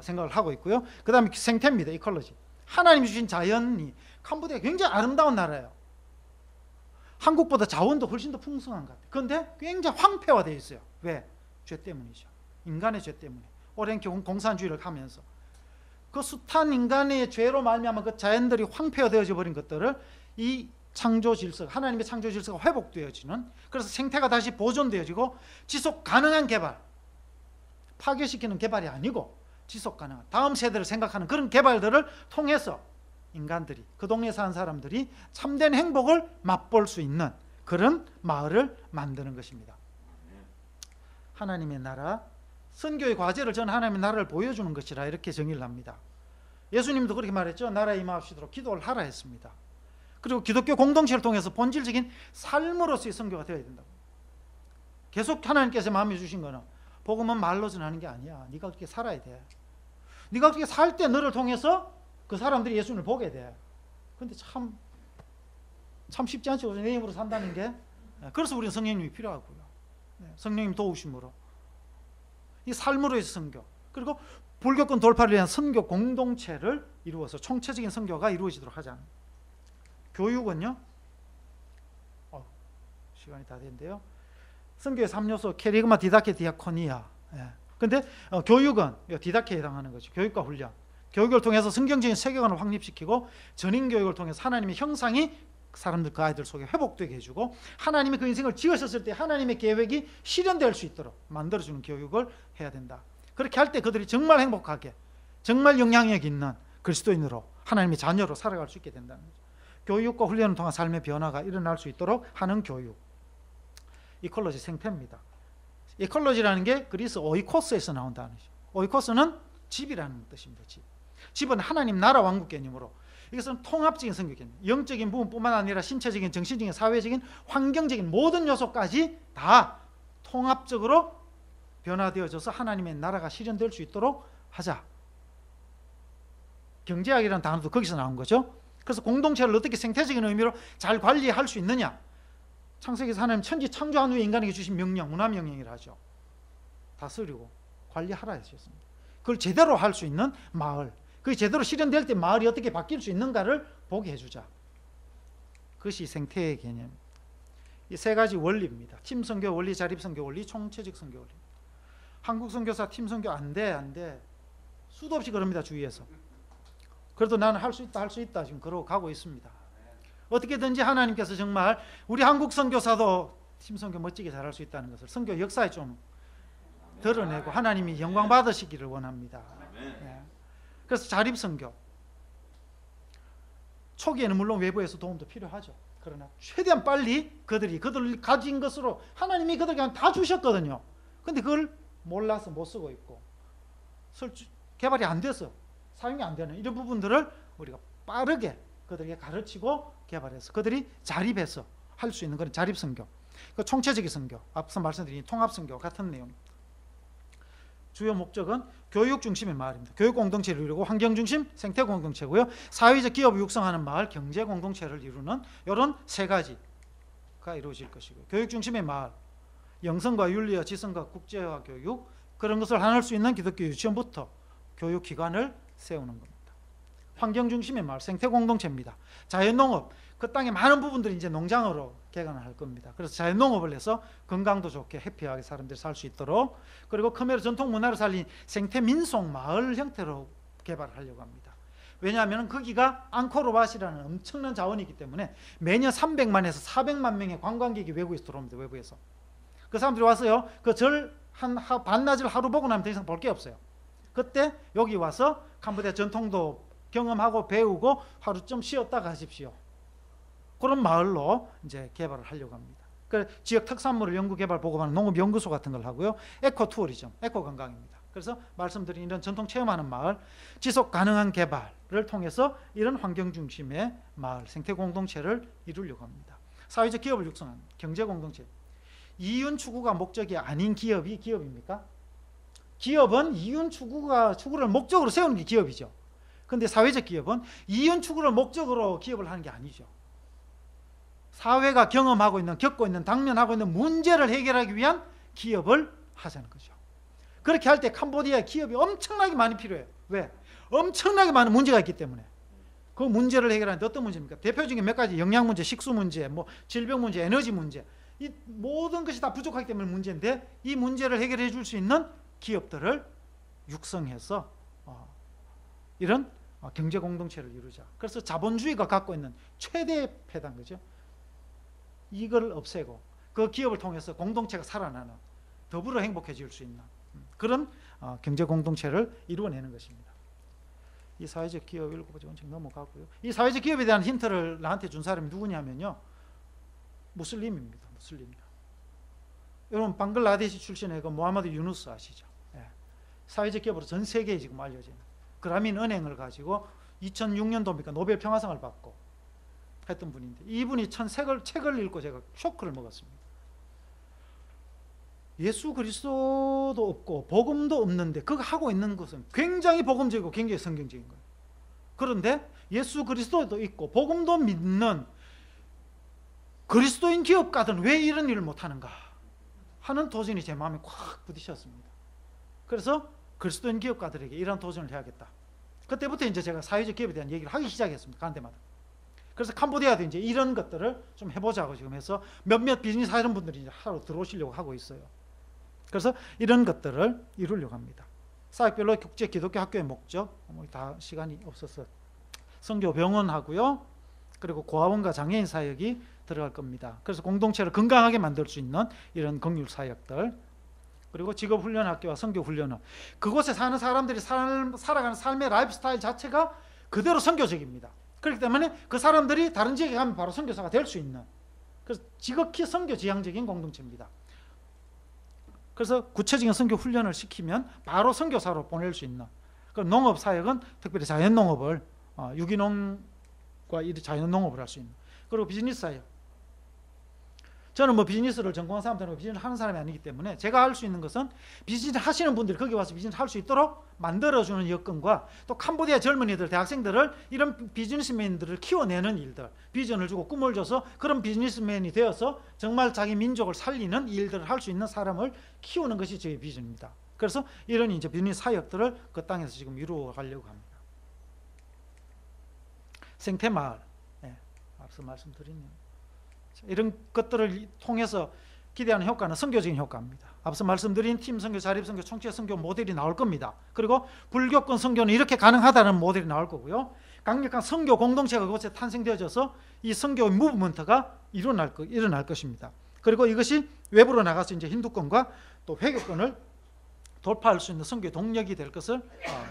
생각을 하고 있고요. 그 다음에 생태입니다. 이컬러지. 하나님이 주신 자연이 캄보디아 굉장히 아름다운 나라예요. 한국보다 자원도 훨씬 더 풍성한 것 같아요. 그런데 굉장히 황폐화되어 있어요. 왜? 죄 때문이죠. 인간의 죄 때문에. 오랜 공산주의를 하면서 그 숱한 인간의 죄로 말미암아 그 자연들이 황폐화되어져 버린 것들을 이 창조 질서, 하나님의 창조 질서가 회복되어지는, 그래서 생태가 다시 보존되어지고 지속 가능한 개발, 파괴시키는 개발이 아니고 지속 가능한 다음 세대를 생각하는 그런 개발들을 통해서 인간들이, 그 동네에 사는 사람들이 참된 행복을 맛볼 수 있는 그런 마을을 만드는 것입니다. 하나님의 나라, 선교의 과제를 저는 하나님의 나라를 보여주는 것이라 이렇게 정의를 합니다. 예수님도 그렇게 말했죠. 나라에 임하옵시도록 기도를 하라 했습니다. 그리고 기독교 공동체를 통해서 본질적인 삶으로서의 선교가 되어야 된다고. 계속 하나님께서 마음에 주신 거는 복음은 말로 전하는 게 아니야. 네가 어떻게 살아야 돼. 네가 어떻게 살 때 너를 통해서 그 사람들이 예수님을 보게 돼. 그런데 참 쉽지 않죠. 내 힘으로 산다는 게. 그래서 우리는 성령님이 필요하고요. 성령님 도우심으로 이 삶으로의 선교, 그리고 불교권 돌파를 위한 선교 공동체를 이루어서 총체적인 선교가 이루어지도록 하자. 교육은요, 시간이 다 됐는데요. 선교의 3요소, 캐리그마, 디다케, 디아코니아. 근데 교육은 디다케에 해당하는 거죠. 교육과 훈련. 교육을 통해서 성경적인 세계관을 확립시키고 전인 교육을 통해서 하나님의 형상이 사람들 그 아이들 속에 회복되게 해주고 하나님이 그 인생을 지으셨을 때 하나님의 계획이 실현될 수 있도록 만들어주는 교육을 해야 된다. 그렇게 할 때 그들이 정말 행복하게 정말 영향력 있는 그리스도인으로 하나님의 자녀로 살아갈 수 있게 된다는 거죠. 교육과 훈련을 통한 삶의 변화가 일어날 수 있도록 하는 교육. 이콜로지 생태입니다. 이콜로지라는 게 그리스 오이코스에서 나온 단어죠. 오이코스는 집이라는 뜻입니다. 집은 하나님 나라 왕국 개념으로 이것은 통합적인 성경 개념, 영적인 부분뿐만 아니라 신체적인, 정신적인, 사회적인, 환경적인 모든 요소까지 다 통합적으로 변화되어져서 하나님의 나라가 실현될 수 있도록 하자. 경제학이라는 단어도 거기서 나온 거죠. 그래서 공동체를 어떻게 생태적인 의미로 잘 관리할 수 있느냐. 창세기에서 하나님 천지 창조한 후에 인간에게 주신 명령, 문화명령이라 하죠. 다스리고 관리하라 하셨습니다. 그걸 제대로 할 수 있는 마을, 그게 제대로 실현될 때 마을이 어떻게 바뀔 수 있는가를 보게 해주자. 그것이 생태의 개념. 이 세 가지 원리입니다. 팀 선교 원리, 자립 선교 원리, 총체적 선교 원리. 한국 선교사 팀 선교 안 돼. 수도 없이 그럽니다, 주위에서. 그래도 나는 할 수 있다 지금 그러고 가고 있습니다. 어떻게든지 하나님께서 정말 우리 한국 선교사도 팀 선교 멋지게 잘할 수 있다는 것을 선교 역사에 좀 드러내고 하나님이 영광 받으시기를 원합니다. 네. 그래서 자립 선교 초기에는 물론 외부에서 도움도 필요하죠. 그러나 최대한 빨리 그들이 가진 것으로 하나님이 그들에게 다 주셨거든요. 근데 그걸 몰라서 못 쓰고 있고 개발이 안 돼서 사용이 안 되는 이런 부분들을 우리가 빠르게 그들에게 가르치고 개발해서 그들이 자립해서 할 수 있는 그런 자립 선교. 그 총체적인 선교, 앞서 말씀드린 통합 선교 같은 내용입니다. 주요 목적은 교육 중심의 마을입니다. 교육 공동체를 이루고 환경 중심 생태 공동체고요. 사회적 기업을 육성하는 마을, 경제 공동체를 이루는 이런 세 가지가 이루어질 것이고요. 교육 중심의 마을, 영성과 윤리와 지성과 국제화 교육 그런 것을 하늘 수 있는 기독교 유치원부터 교육기관을 세우는 겁니다. 환경 중심의 마을, 생태 공동체입니다. 자연농업, 그 땅의 많은 부분들이 이제 농장으로 개간을 할 겁니다. 그래서 자연농업을 해서 건강도 좋게 해피하게 사람들이 살 수 있도록, 그리고 크메르 전통 문화를 살린 생태 민속 마을 형태로 개발을 하려고 합니다. 왜냐하면 거기가 앙코르왓이라는 엄청난 자원이 있기 때문에 매년 300만에서 400만 명의 관광객이 외국에서 들어옵니다. 외부에서. 그 사람들이 와서요, 그 절 반나절 하루 보고 나면 더 이상 볼 게 없어요. 그때 여기 와서 캄보디아 전통도 경험하고 배우고 하루 좀 쉬었다 가십시오. 그런 마을로 이제 개발을 하려고 합니다. 그 지역 특산물을 연구 개발 보고하는 농업 연구소 같은 걸 하고요. 에코 투어리즘, 에코 관광입니다. 그래서 말씀드린 이런 전통 체험하는 마을, 지속 가능한 개발을 통해서 이런 환경 중심의 마을, 생태 공동체를 이루려고 합니다. 사회적 기업을 육성하는 경제 공동체. 이윤 추구가 목적이 아닌 기업이 기업입니까? 기업은 이윤 추구를 목적으로 세우는 게 기업이죠. 그런데 사회적 기업은 이윤 추구를 목적으로 기업을 하는 게 아니죠. 사회가 경험하고 있는, 겪고 있는, 당면하고 있는 문제를 해결하기 위한 기업을 하자는 거죠. 그렇게 할 때 캄보디아의 기업이 엄청나게 많이 필요해요. 왜? 엄청나게 많은 문제가 있기 때문에. 그 문제를 해결하는데 어떤 문제입니까? 대표적인 몇 가지, 영양 문제, 식수 문제, 질병 문제, 에너지 문제, 이 모든 것이 다 부족하기 때문에 문제인데, 이 문제를 해결해 줄 수 있는 기업들을 육성해서 이런 경제 공동체를 이루자. 그래서 자본주의가 갖고 있는 최대의 패단 거죠. 이걸 없애고 그 기업을 통해서 공동체가 살아나는, 더불어 행복해질 수 있는 그런 경제 공동체를 이루어내는 것입니다. 이 사회적 기업 7가지 원칙 넘어가고요. 이 사회적 기업에 대한 힌트를 나한테 준 사람이 누구냐면요, 무슬림입니다. 무슬림. 여러분 방글라데시 출신의 그 모하마드 유누스 아시죠? 예. 사회적 기업으로 전 세계에 지금 알려진 그라민 은행을 가지고 2006년도입니까 노벨 평화상을 받고 했던 분인데, 이분이 책을 읽고 제가 쇼크를 먹었습니다. 예수 그리스도도 없고 복음도 없는데 그거 하고 있는 것은 굉장히 복음적이고 굉장히 성경적인 거예요. 그런데 예수 그리스도도 있고 복음도 믿는 그리스도인 기업가들은 왜 이런 일을 못하는가 하는 도전이 제 마음에 콱 부딪혔습니다. 그래서 그리스도인 기업가들에게 이런 도전을 해야겠다. 그때부터 이제 제가 사회적 기업에 대한 얘기를 하기 시작했습니다. 가는 데마다. 그래서 캄보디아도 이제 이런 것들을 좀 해보자고 지금 해서 몇몇 비즈니스 하는 분들이 이제 하러 들어오시려고 하고 있어요. 그래서 이런 것들을 이루려고 합니다. 사역별로 국제 기독교 학교의 목적, 다 시간이 없어서 선교 병원 하고요. 그리고 고아원과 장애인 사역이 들어갈 겁니다. 그래서 공동체를 건강하게 만들 수 있는 이런 긍휼 사역들, 그리고 직업훈련학교와 선교훈련원, 그곳에 사는 사람들이 살아가는 삶의 라이프 스타일 자체가 그대로 선교적입니다. 그렇기 때문에 그 사람들이 다른 지역에 가면 바로 선교사가 될 수 있는, 그래서 지극히 선교 지향적인 공동체입니다. 그래서 구체적인 선교 훈련을 시키면 바로 선교사로 보낼 수 있는, 그럼 농업 사역은 특별히 자연농업을 유기농과 자연농업을 할 수 있는, 그리고 비즈니스 사역, 저는 비즈니스를 전공한 사람들은 비즈니스 하는 사람이 아니기 때문에 제가 할 수 있는 것은 비즈니스 하시는 분들이 거기 와서 비즈니스 할 수 있도록 만들어주는 여건과, 또 캄보디아 젊은이들, 대학생들을, 이런 비즈니스맨들을 키워내는 일들, 비전을 주고 꿈을 줘서 그런 비즈니스맨이 되어서 정말 자기 민족을 살리는 일들을 할 수 있는 사람을 키우는 것이 저의 비전입니다. 그래서 이런 이제 비즈니스 사역들을 그 땅에서 지금 이루어 가려고 합니다. 생태마을, 앞서 말씀드린 이런 것들을 통해서 기대하는 효과는 선교적인 효과입니다. 앞서 말씀드린 팀 선교, 자립 선교, 총체 선교 모델이 나올 겁니다. 그리고 불교권 선교는 이렇게 가능하다는 모델이 나올 거고요. 강력한 선교 공동체가 그곳에 탄생되어져서 이 선교의 무브먼트가 일어날 것입니다. 그리고 이것이 외부로 나가서 이제 힌두권과 또 회교권을 돌파할 수 있는 선교의 동력이 될 것을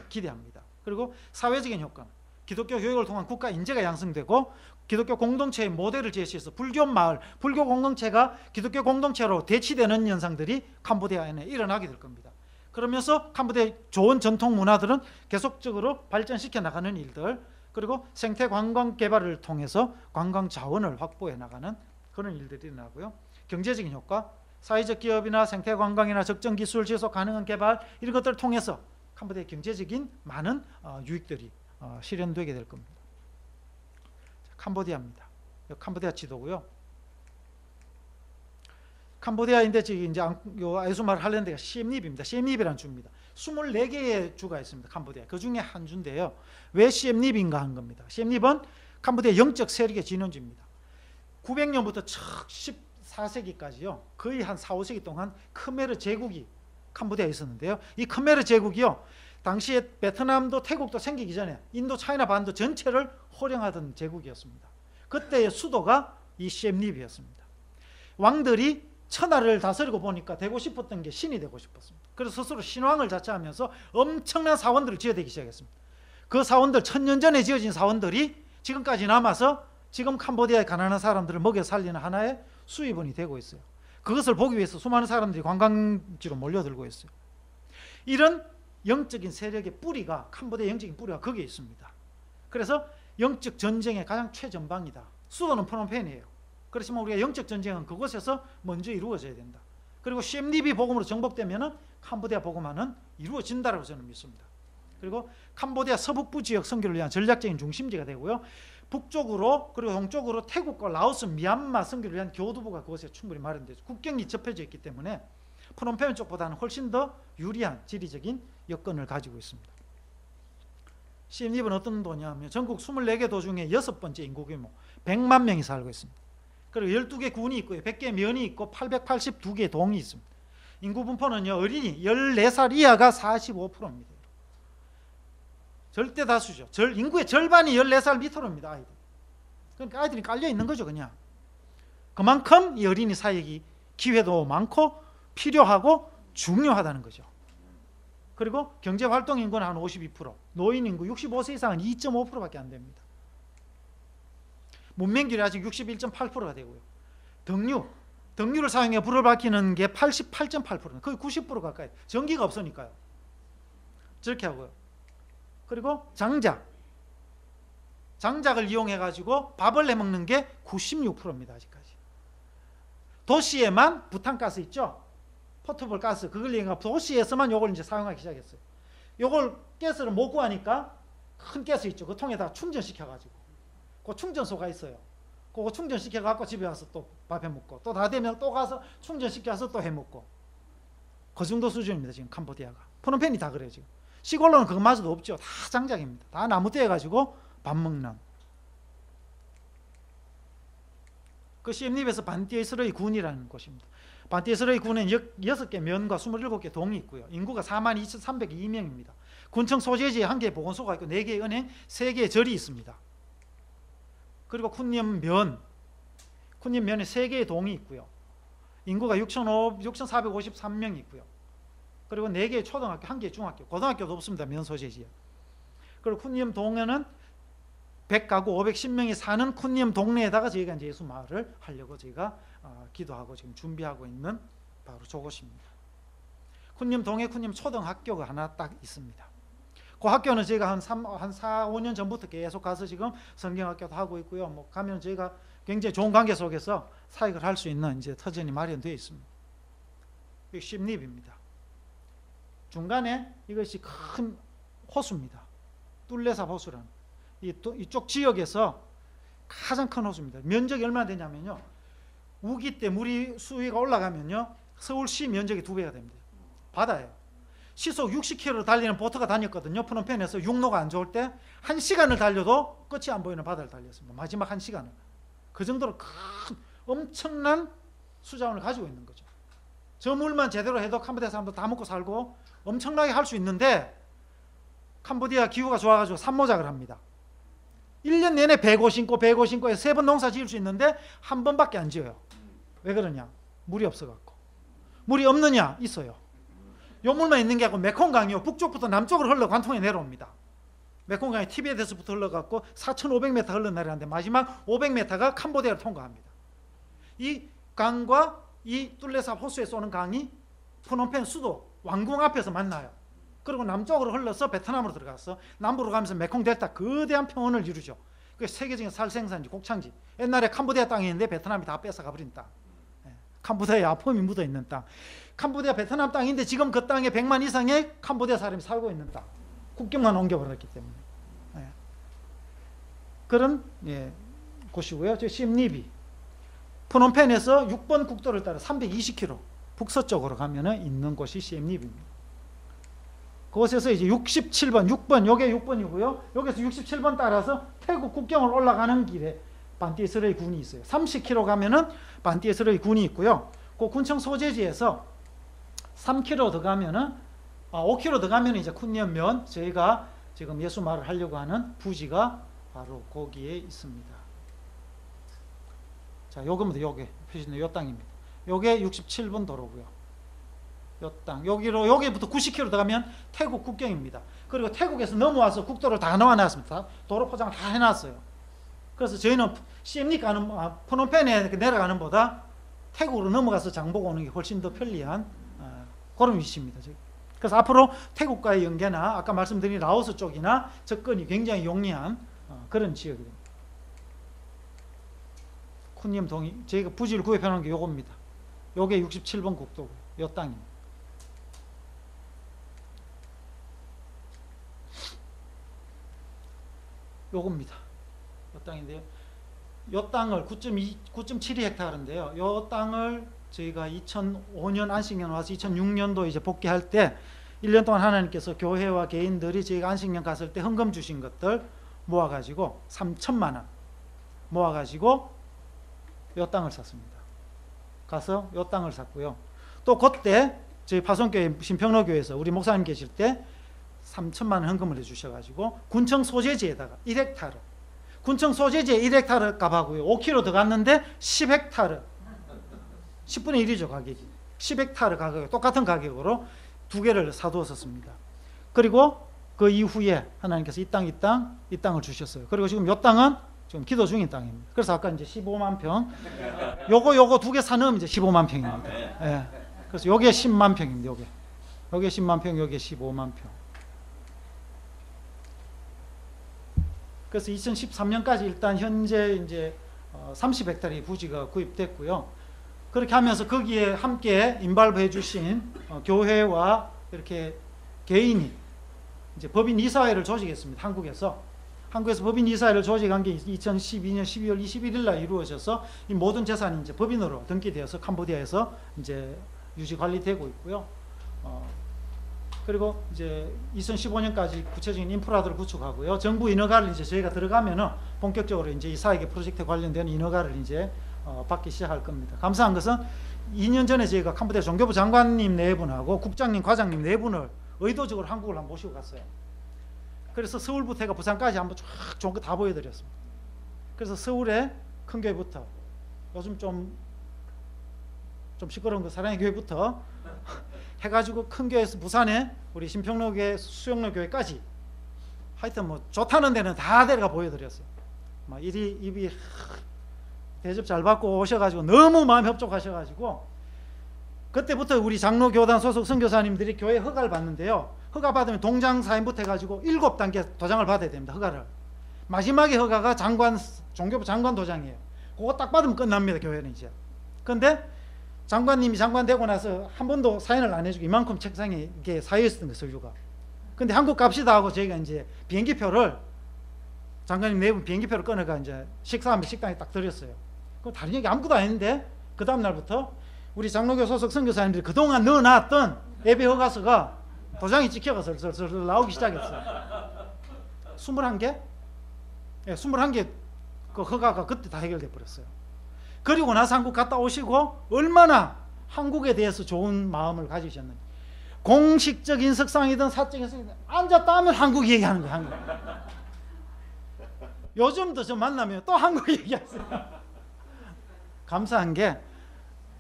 기대합니다. 그리고 사회적인 효과, 기독교 교육을 통한 국가 인재가 양성되고 기독교 공동체의 모델을 제시해서 불교 마을, 불교 공동체가 기독교 공동체로 대치되는 현상들이 캄보디아에 일어나게 될 겁니다. 그러면서 캄보디아의 좋은 전통 문화들은 계속적으로 발전시켜 나가는 일들, 그리고 생태 관광 개발을 통해서 관광 자원을 확보해 나가는 그런 일들이 일어나고요. 경제적인 효과, 사회적 기업이나 생태 관광이나 적정 기술 지속 가능한 개발, 이런 것들을 통해서 캄보디아의 경제적인 많은 유익들이 실현되게 될 겁니다. 캄보디아입니다. 캄보디아 지도고요. 캄보디아인데 이제 아이수마를 하려는 데가 시엠립입니다. 시엠립이라는 주입니다. 24개의 주가 있습니다. 캄보디아. 그 중에 한 주인데요. 왜 시엠립인가 한 겁니다. 시엠립은 캄보디아 영적 세력의 진원지입니다. 900년부터 14세기까지요. 거의 한 4, 5세기 동안 크메르 제국이 캄보디아에 있었는데요. 이 크메르 제국이요. 당시에 베트남도 태국도 생기기 전에 인도 차이나 반도 전체를 호령하던 제국이었습니다. 그때의 수도가 이 시엠립이었습니다. 왕들이 천하를 다스리고 보니까 되고 싶었던 게 신이 되고 싶었습니다. 그래서 스스로 신왕을 자처하면서 엄청난 사원들을 지어대기 시작했습니다. 그 사원들, 1000년 전에 지어진 사원들이 지금까지 남아서 지금 캄보디아의 가난한 사람들을 먹여 살리는 하나의 수입원이 되고 있어요. 그것을 보기 위해서 수많은 사람들이 관광지로 몰려들고 있어요. 이런 영적인 세력의 뿌리가, 캄보디아 영적인 뿌리가 거기에 있습니다. 그래서 영적 전쟁의 가장 최전방이다. 수도는 프놈펜이에요. 그렇지만 우리가 영적 전쟁은 그곳에서 먼저 이루어져야 된다. 그리고 시엠립이 복음으로 정복되면은 캄보디아 복음화는 이루어진다라고 저는 믿습니다. 그리고 캄보디아 서북부 지역 선교를 위한 전략적인 중심지가 되고요. 북쪽으로 그리고 동쪽으로 태국과 라오스, 미얀마 선교를 위한 교두보가 그곳에 충분히 마련되죠. 국경이 접해져 있기 때문에 프놈펜 쪽보다는 훨씬 더 유리한 지리적인 여건을 가지고 있습니다. 시엠립은 어떤 도냐면 전국 24개 도 중에 6번째 인구 규모 100만 명이 살고 있습니다. 그리고 12개 군이 있고요. 100개 면이 있고 882개 동이 있습니다. 인구 분포는요. 어린이 14살 이하가 45%입니다. 절대 다수죠. 인구의 절반이 14살 밑으로입니다. 아이들. 그러니까 아이들이 깔려 있는 거죠. 그냥. 그만큼 이 어린이 사역이 기회도 많고 필요하고 중요하다는 거죠. 그리고 경제활동 인구는 한 52%, 노인 인구 65세 이상은 2.5%밖에 안 됩니다. 문맹률이 아직 61.8%가 되고요. 등유를 사용해 불을 밝히는 게 88.8%, 거의 90% 가까이. 전기가 없으니까요. 저렇게 하고요. 그리고 장작을 이용해 가지고 밥을 해 먹는 게 96%입니다. 아직까지. 도시에만 부탄가스 있죠. 포터블 가스, 그걸 이용해 도시에서만 요걸 이제 사용하기 시작했어요. 요걸 가스를 못 구하니까 큰 가스 있죠. 그 통에다 충전시켜 가지고 그 충전소가 있어요. 그거 충전시켜 갖고 집에 와서 또 밥 해 먹고 또 다 되면 또 가서 충전시켜서 또 해 먹고 그 정도 수준입니다. 지금 캄보디아가. 프놈펜이 다 그래요. 지금 시골로는 그것마저도 없죠. 다 장작입니다. 다 나무 떼어 가지고 밥 먹는. 그 시엠립에서 반띠에스러이 군이라는 곳입니다. 반띠에스러이 군은 6개 면과 27개 동이 있고요. 인구가 42,302명입니다. 군청 소재지에 1개의 보건소가 있고 4개의 은행, 3개의 절이 있습니다. 그리고 쿤님면에 3개의 동이 있고요. 인구가 6,453명이 있고요. 그리고 4개의 초등학교, 1개의 중학교, 고등학교도 없습니다. 면 소재지에. 그리고 쿤님 동에는 100가구 510명이 사는 쿤님 동네에다가 저희가 이제 예수 마을을 하려고 저희가 기도하고 지금 준비하고 있는 바로 저곳입니다. 쿤님 동에 쿤님 초등학교가 하나 딱 있습니다. 그 학교는 저희가 한 4, 5년 전부터 계속 가서 지금 성경학교도 하고 있고요. 뭐 가면 저희가 굉장히 좋은 관계 속에서 사역을 할 수 있는 이제 터전이 마련되어 있습니다. 이게 심립입니다. 중간에 이것이 큰 호수입니다. 뚫레삽 호수라는 이쪽 지역에서 가장 큰 호수입니다. 면적이 얼마나 되냐면요. 우기 때 물이 수위가 올라가면요. 서울시 면적이 2배가 됩니다. 바다예요. 시속 60km 달리는 보트가 다녔거든요. 프놈펜에서 육로가 안 좋을 때 1시간을 달려도 끝이 안 보이는 바다를 달렸습니다. 마지막 1시간을. 그 정도로 큰 엄청난 수자원을 가지고 있는 거죠. 저 물만 제대로 해도 캄보디아 사람도 다 먹고 살고 엄청나게 할 수 있는데 캄보디아 기후가 좋아가지고 산모작을 합니다. 1년 내내 105 신고 해서 3번 농사 지을 수 있는데 한 번밖에 안 지어요. 왜 그러냐? 물이 없어갖고. 물이 없느냐? 있어요. 요 물만 있는 게 아니고 메콩강이요. 북쪽부터 남쪽으로 흘러 관통에 내려옵니다. 메콩강이 티베트에서부터 흘러갖고 4,500m 흘러내리는데 마지막 500m가 캄보디아를 통과합니다. 이 강과 이 뚫레삽 호수에 쏘는 강이 프놈펜 수도 왕궁 앞에서 만나요. 그리고 남쪽으로 흘러서 베트남으로 들어가서 남부로 가면서 메콩 델타 거대한 평원을 이루죠. 그게 세계적인 살 생산지, 곡창지. 옛날에 캄보디아 땅이 있는데 베트남이 다 뺏어가 버린 땅. 캄보디아에 아픔이 묻어 있는 땅. 캄보디아 베트남 땅인데 지금 그 땅에 100만 이상의 캄보디아 사람이 살고 있는 땅. 국경만 옮겨버렸기 때문에. 그런 곳이고요. 저 심리비. 프놈펜에서 6번 국도를 따라 320km 북서쪽으로 가면은 있는 곳이 심리비입니다. 그곳에서 이제 67번, 6번, 요게 6번이고요. 여기서 67번 따라서 태국 국경을 올라가는 길에 반띠에스러이 군이 있어요. 30km 가면은 반띠에스러이 군이 있고요. 그 군청 소재지에서 3km 더 가면은 5km 더 가면 이제 쿤년면 저희가 지금 예수말을 하려고 하는 부지가 바로 거기에 있습니다. 자, 요겁니다. 요게 표시된 요 땅입니다. 요게 67번 도로고요. 요 땅 여기부터 90km 더 가면 태국 국경입니다. 그리고 태국에서 넘어와서 국도를 다 넣어놨습니다. 도로 포장을 다 해놨어요. 그래서 저희는 시엠립 가는 프놈펜에 내려가는 보다 태국으로 넘어가서 장보고 오는 게 훨씬 더 편리한 그런 위치입니다. 그래서 앞으로 태국과의 연계나 아까 말씀드린 라오스 쪽이나 접근이 굉장히 용이한 그런 지역이 됩니다. 쿤님 동이 저희가 부지를 구입해 놓은 게 요겁니다. 요게 67번 국도고요. 요 땅입니다. 요겁니다. 요 땅인데요. 요 땅을 9.72헥타르인데요. 요 땅을 저희가 2005년 안식년 와서 2006년도 이제 복귀할 때 1년 동안 하나님께서 교회와 개인들이 저희가 안식년 갔을 때 헌금 주신 것들 모아가지고 3천만 원 모아가지고 요 땅을 샀습니다. 가서 요 땅을 샀고요. 또 그때 저희 파송교회 신평로교회에서 우리 목사님 계실 때 3천만 원 헌금을 해주셔가지고 군청 소재지에다가 1헥타르 군청 소재지에 1헥타르 값하고요 5km 더 갔는데 10헥타르 10분의 1이죠 가격이 10헥타르 가격 똑같은 가격으로 2개를 사두었었습니다. 그리고 그 이후에 하나님께서 이 땅을 주셨어요. 그리고 지금 이 땅은 지금 기도 중인 땅입니다. 그래서 아까 이제 15만 평 요거 2개 사놓으면 이제 15만 평입니다. 예. 그래서 요게 10만 평입니다. 요게 10만 평, 요게 15만 평. 그래서 2013년까지 일단 현재 이제 30헥타르의 부지가 구입됐고요. 그렇게 하면서 거기에 함께 인발부해 주신 교회와 이렇게 개인이 이제 법인 이사회를 조직했습니다. 한국에서 법인 이사회를 조직한 게 2012년 12월 21일 날 이루어져서 이 모든 재산이 이제 법인으로 등기되어서 캄보디아에서 이제 유지 관리되고 있고요. 그리고 이제 2015년까지 구체적인 인프라들을 구축하고요. 정부 인허가를 이제 저희가 들어가면은 본격적으로 이제 이 사회계 프로젝트 관련된 인허가를 이제 받기 시작할 겁니다. 감사한 것은 2년 전에 저희가 캄보디아 종교부 장관님 네 분하고 국장님, 과장님 네 분을 의도적으로 한국을 한번 모시고 갔어요. 그래서 서울부터 해가 부산까지 한번 쫙 좋은 거 다 보여드렸습니다. 그래서 서울에 큰 교회부터, 요즘 좀 시끄러운 거 사랑의 교회부터 해가지고 큰 교회에서 부산에 우리 신평로교회, 수영로 교회까지 하여튼 뭐 좋다는 데는 다 데려가 보여드렸어요. 막 입이 대접 잘 받고 오셔가지고 너무 마음 협족하셔가지고 그때부터 우리 장로교단 소속 선교사님들이 교회 허가를 받는데요. 허가 받으면 동장 사인부터 해가지고 7단계 도장을 받아야 됩니다. 허가를. 마지막에 허가가 종교부 장관 도장이에요. 그거 딱 받으면 끝납니다. 교회는 이제. 근데 장관님이 장관 되고 나서 한 번도 사인을 안 해주고 이만큼 책상에 이게 쌓여 있었던 거예요. 서류가. 근데 한국 갑시다 하고 저희가 이제 비행기표를 장관님 네 분 비행기표를 꺼내가 이제 식사하면 식당에 딱 드렸어요. 그럼 다른 얘기 아무것도 안 했는데 그 다음 날부터 우리 장로교 소속 선교사님들이 그동안 넣어놨던 예배 허가서가 도장이 찍혀가 슬슬 나오기 시작했어요. 21개? 예, 21개 그 허가가 그때 다 해결돼 버렸어요. 그리고 나서 한국 갔다 오시고 얼마나 한국에 대해서 좋은 마음을 가지셨는지. 공식적인 석상이든 사적인 석상이든 앉았다 하면 한국 얘기하는 거예요. 한국. 요즘도 저 만나면 또 한국 얘기하세요. 감사한 게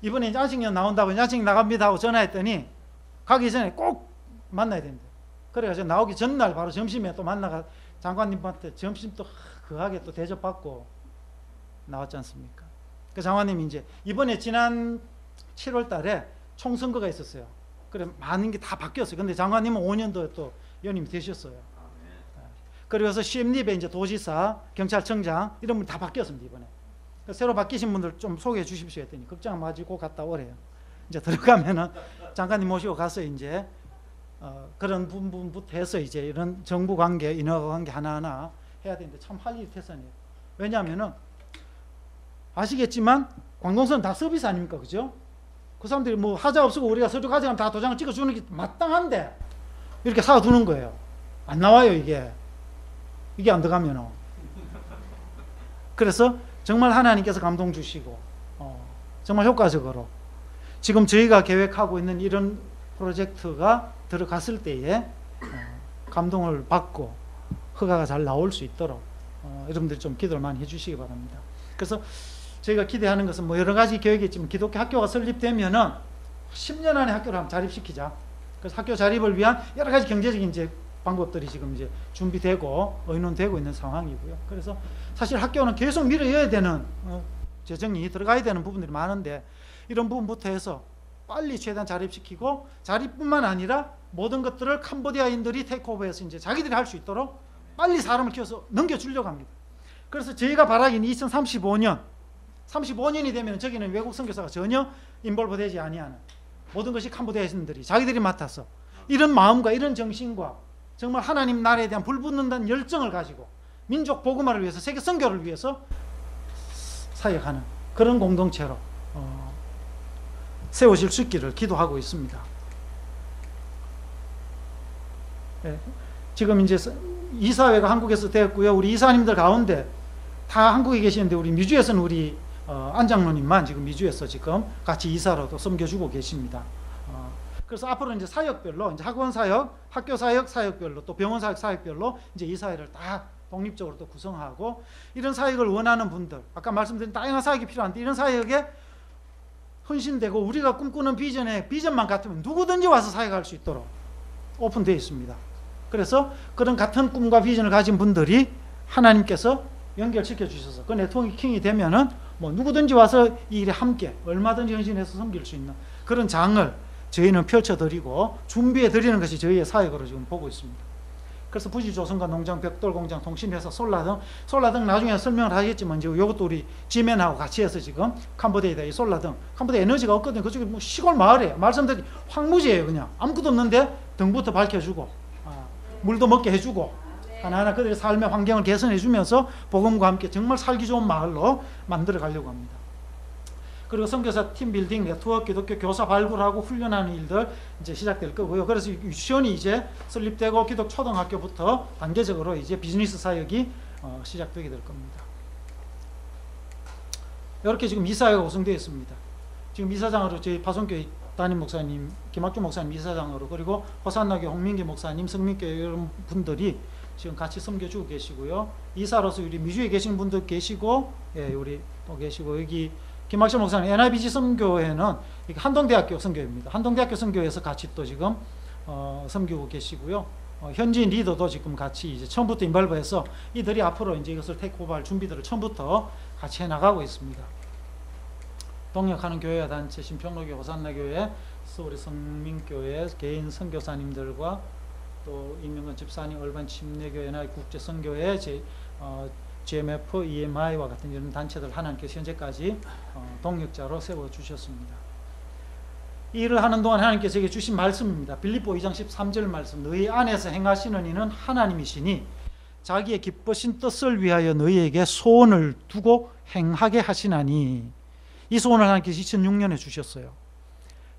이번에 이제 안식년 나온다고 안식 나갑니다 하고 전화했더니 가기 전에 꼭 만나야 됩니다. 그래가지고 나오기 전날 바로 점심에 또 만나가 장관님한테 점심 또 거하게 또 대접받고 나왔지 않습니까? 그 장관님이 이제 이번에 지난 7월 달에 총선거가 있었어요. 그래 많은 게 다 바뀌었어요. 근데 장관님은 5년도 또 연임이 되셨어요. 그래서 시엠립에 이제 도지사, 경찰청장 이런 분 다 바뀌었습니다. 이번에. 새로 바뀌신 분들 좀 소개해 주십시오 했더니 걱정 마시고 갔다 오래요. 이제 들어가면은 장관님 모시고 가서 이제 그런 부분부터 해서 이제 이런 정부 관계, 인허가 관계 하나하나 해야 되는데 참 할 일이 태산이에요. 왜냐하면은 아시겠지만 관공서는 다 서비스 아닙니까, 그죠? 그 사람들이 뭐 하자 없고 우리가 서류 가져가면 다 도장을 찍어주는 게 마땅한데 이렇게 사두는 거예요. 안 나와요 이게 안 들어가면은. 그래서 정말 하나님께서 감동 주시고 정말 효과적으로 지금 저희가 계획하고 있는 이런 프로젝트가 들어갔을 때에 감동을 받고 허가가 잘 나올 수 있도록 여러분들이 좀 기도를 많이 해주시기 바랍니다. 그래서 저희가 기대하는 것은 뭐 여러 가지 계획이 있지만 기독교 학교가 설립되면은 10년 안에 학교를 한번 자립시키자. 그래서 학교 자립을 위한 여러 가지 경제적인 이제 방법들이 지금 이제 준비되고 의논되고 있는 상황이고요. 그래서 사실 학교는 계속 밀어야 되는 재정이 들어가야 되는 부분들이 많은데 이런 부분부터 해서 빨리 최대한 자립시키고 자립뿐만 아니라 모든 것들을 캄보디아인들이 테이크오버해서 이제 자기들이 할 수 있도록 빨리 사람을 키워서 넘겨주려고 합니다. 그래서 저희가 바라기는 2035년이 되면 저기는 외국 선교사가 전혀 인볼브 되지 아니하는 모든 것이 캄보디아인들이 자기들이 맡아서 이런 마음과 이런 정신과 정말 하나님 나라에 대한 불붙는다는 열정을 가지고 민족 복음화를 위해서 세계 선교를 위해서 사역하는 그런 공동체로 세워질 수 있기를 기도하고 있습니다. 네. 지금 이제 이사회가 한국에서 되었고요. 우리 이사님들 가운데 다 한국에 계시는데 우리 미주에서는 우리 안장로님만 지금 미주에서 지금 같이 이사로도 섬겨주고 계십니다. 그래서 앞으로 이제 사역별로 이제 학원 사역, 학교 사역 사역별로 또 병원 사역 사역별로 이제 이사회를 다 독립적으로 또 구성하고 이런 사역을 원하는 분들 아까 말씀드린 다양한 사역이 필요한데 이런 사역에 헌신되고 우리가 꿈꾸는 비전만 같으면 누구든지 와서 사역할 수 있도록 오픈되어 있습니다. 그래서 그런 같은 꿈과 비전을 가진 분들이 하나님께서 연결시켜 주셔서 그 네트워킹이 되면은 뭐 누구든지 와서 이 일에 함께 얼마든지 헌신해서 섬길 수 있는 그런 장을 저희는 펼쳐드리고 준비해드리는 것이 저희의 사역으로 지금 보고 있습니다. 그래서 부지조선과 농장, 벽돌공장, 통신회사, 솔라등 나중에 설명을 하겠지만 이제 이것도 우리 지맨하고 같이 해서 지금 캄보디아에다 이 솔라등, 캄보디아 에너지가 없거든요. 그쪽에 뭐 시골 마을이에요. 말씀드린 황무지예요. 그냥 아무것도 없는데 등부터 밝혀주고 물도 먹게 해주고 하나하나 그들의 삶의 환경을 개선해주면서 복음과 함께 정말 살기 좋은 마을로 만들어 가려고 합니다. 그리고 선교사 팀빌딩, 네트워크, 기독교 교사 발굴하고 훈련하는 일들 이제 시작될 거고요. 그래서 유치원이 이제 설립되고 기독 초등학교부터 단계적으로 이제 비즈니스 사역이 시작되게 될 겁니다. 이렇게 지금 이사회가 구성되어 있습니다. 지금 이사장으로 저희 파송교회 담임 목사님, 김학주 목사님 이사장으로, 그리고 호산나교 홍민기 목사님, 성민교회 이런 분들이 지금 같이 섬겨주고 계시고요. 이사로서 우리 미주에 계신 분들 계시고, 예, 우리 또 계시고, 여기 김학철 목사님 NIBG 선교회는 한동대학교 선교회입니다. 한동대학교 선교회에서 같이 또 지금 섬기고 계시고요. 현지인 리더도 지금 같이 이제 처음부터 인발부해서 이들이 앞으로 이제 이것을 테이크오버할 준비들을 처음부터 같이 해 나가고 있습니다. 동역하는 교회와 단체, 신평로교, 호산나교회, 서울의 성민교회, 개인 선교사님들과 또 임명근 집사님, 얼반 침례교회, NI 국제선교회, GMF, EMI와 같은 이런 단체들 하나님께서 현재까지 동역자로 세워주셨습니다. 이 일을 하는 동안 하나님께서 제게 주신 말씀입니다. 빌립보 2장 13절 말씀, 너희 안에서 행하시는 이는 하나님이시니 자기의 기쁘신 뜻을 위하여 너희에게 소원을 두고 행하게 하시나니, 이 소원을 하나님께서 2006년에 주셨어요.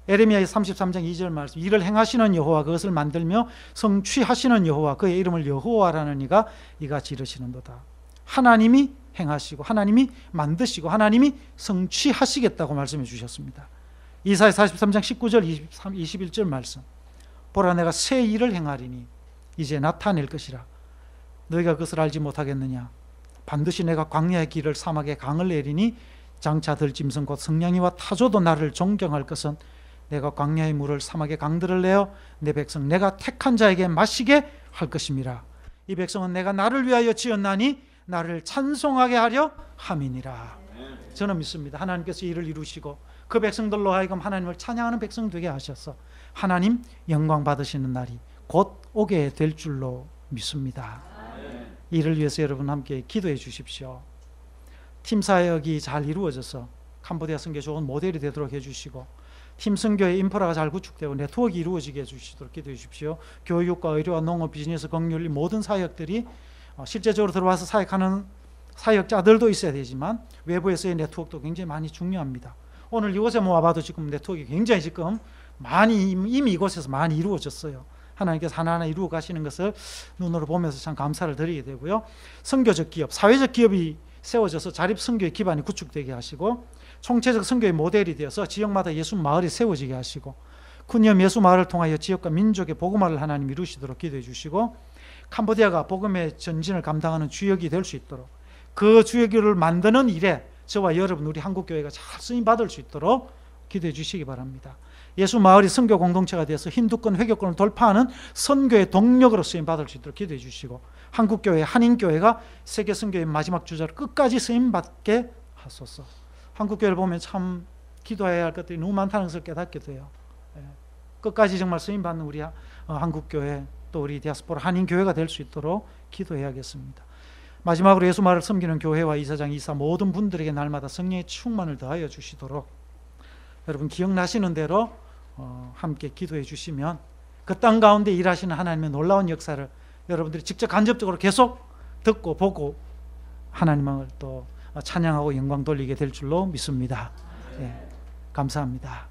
에레미야 33장 2절 말씀, 이를 행하시는 여호와, 그것을 만들며 성취하시는 여호와, 그의 이름을 여호와라는 이가 이같이 이르시는도다. 하나님이 행하시고 하나님이 만드시고 하나님이 성취하시겠다고 말씀해 주셨습니다. 이사야 43장 19절 21절 말씀, 보라 내가 새 일을 행하리니 이제 나타낼 것이라 너희가 그것을 알지 못하겠느냐. 반드시 내가 광야의 길을 사막에 강을 내리니 장차 들짐승 곧 성냥이와 타조도 나를 존경할 것은 내가 광야의 물을 사막의 강들을 내어 내 백성 내가 택한 자에게 마시게 할 것임이라. 이 백성은 내가 나를 위하여 지었나니 나를 찬송하게 하려 함이니라. 저는 믿습니다. 하나님께서 이를 이루시고 그 백성들로 하여금 하나님을 찬양하는 백성 되게 하셔서 하나님 영광 받으시는 날이 곧 오게 될 줄로 믿습니다. 이를 위해서 여러분 함께 기도해 주십시오. 팀 사역이 잘 이루어져서 캄보디아 선교에 좋은 모델이 되도록 해주시고, 팀 선교의 인프라가 잘 구축되고 네트워크가 이루어지게 해주시도록 기도해 주십시오. 교육과 의료와 농업, 비즈니스, 긍휼, 모든 사역들이 실제적으로 들어와서 사역하는 사역자들도 있어야 되지만 외부에서의 네트워크도 굉장히 많이 중요합니다. 오늘 이곳에 모아봐도 지금 네트워크가 굉장히 지금 많이 이미 이곳에서 많이 이루어졌어요. 하나님께서 하나하나 이루어 가시는 것을 눈으로 보면서 참 감사를 드리게 되고요. 선교적 기업, 사회적 기업이 세워져서 자립 선교의 기반이 구축되게 하시고, 총체적 선교의 모델이 되어서 지역마다 예수 마을이 세워지게 하시고, 쿤염 예수 마을을 통하여 지역과 민족의 복음화를 하나님 이루시도록 기도해 주시고, 캄보디아가 복음의 전진을 감당하는 주역이 될 수 있도록, 그 주역을 만드는 일에 저와 여러분 우리 한국교회가 잘 쓰임 받을 수 있도록 기도해 주시기 바랍니다. 예수 마을이 선교 공동체가 되어서 힌두권, 회교권을 돌파하는 선교의 동력으로 쓰임 받을 수 있도록 기도해 주시고, 한국교회, 한인교회가 세계 선교의 마지막 주자로 끝까지 쓰임 받게 하소서. 한국교회를 보면 참 기도해야 할 것들이 너무 많다는 것을 깨닫게 돼요. 끝까지 정말 쓰임 받는 우리 한국교회, 또 우리 디아스포라 한인교회가 될 수 있도록 기도해야겠습니다. 마지막으로 예수 마을을 섬기는 교회와 이사장, 이사 모든 분들에게 날마다 성령의 충만을 더하여 주시도록 여러분 기억나시는 대로 함께 기도해 주시면 그 땅 가운데 일하시는 하나님의 놀라운 역사를 여러분들이 직접 간접적으로 계속 듣고 보고 하나님을 또 찬양하고 영광 돌리게 될 줄로 믿습니다. 네, 감사합니다.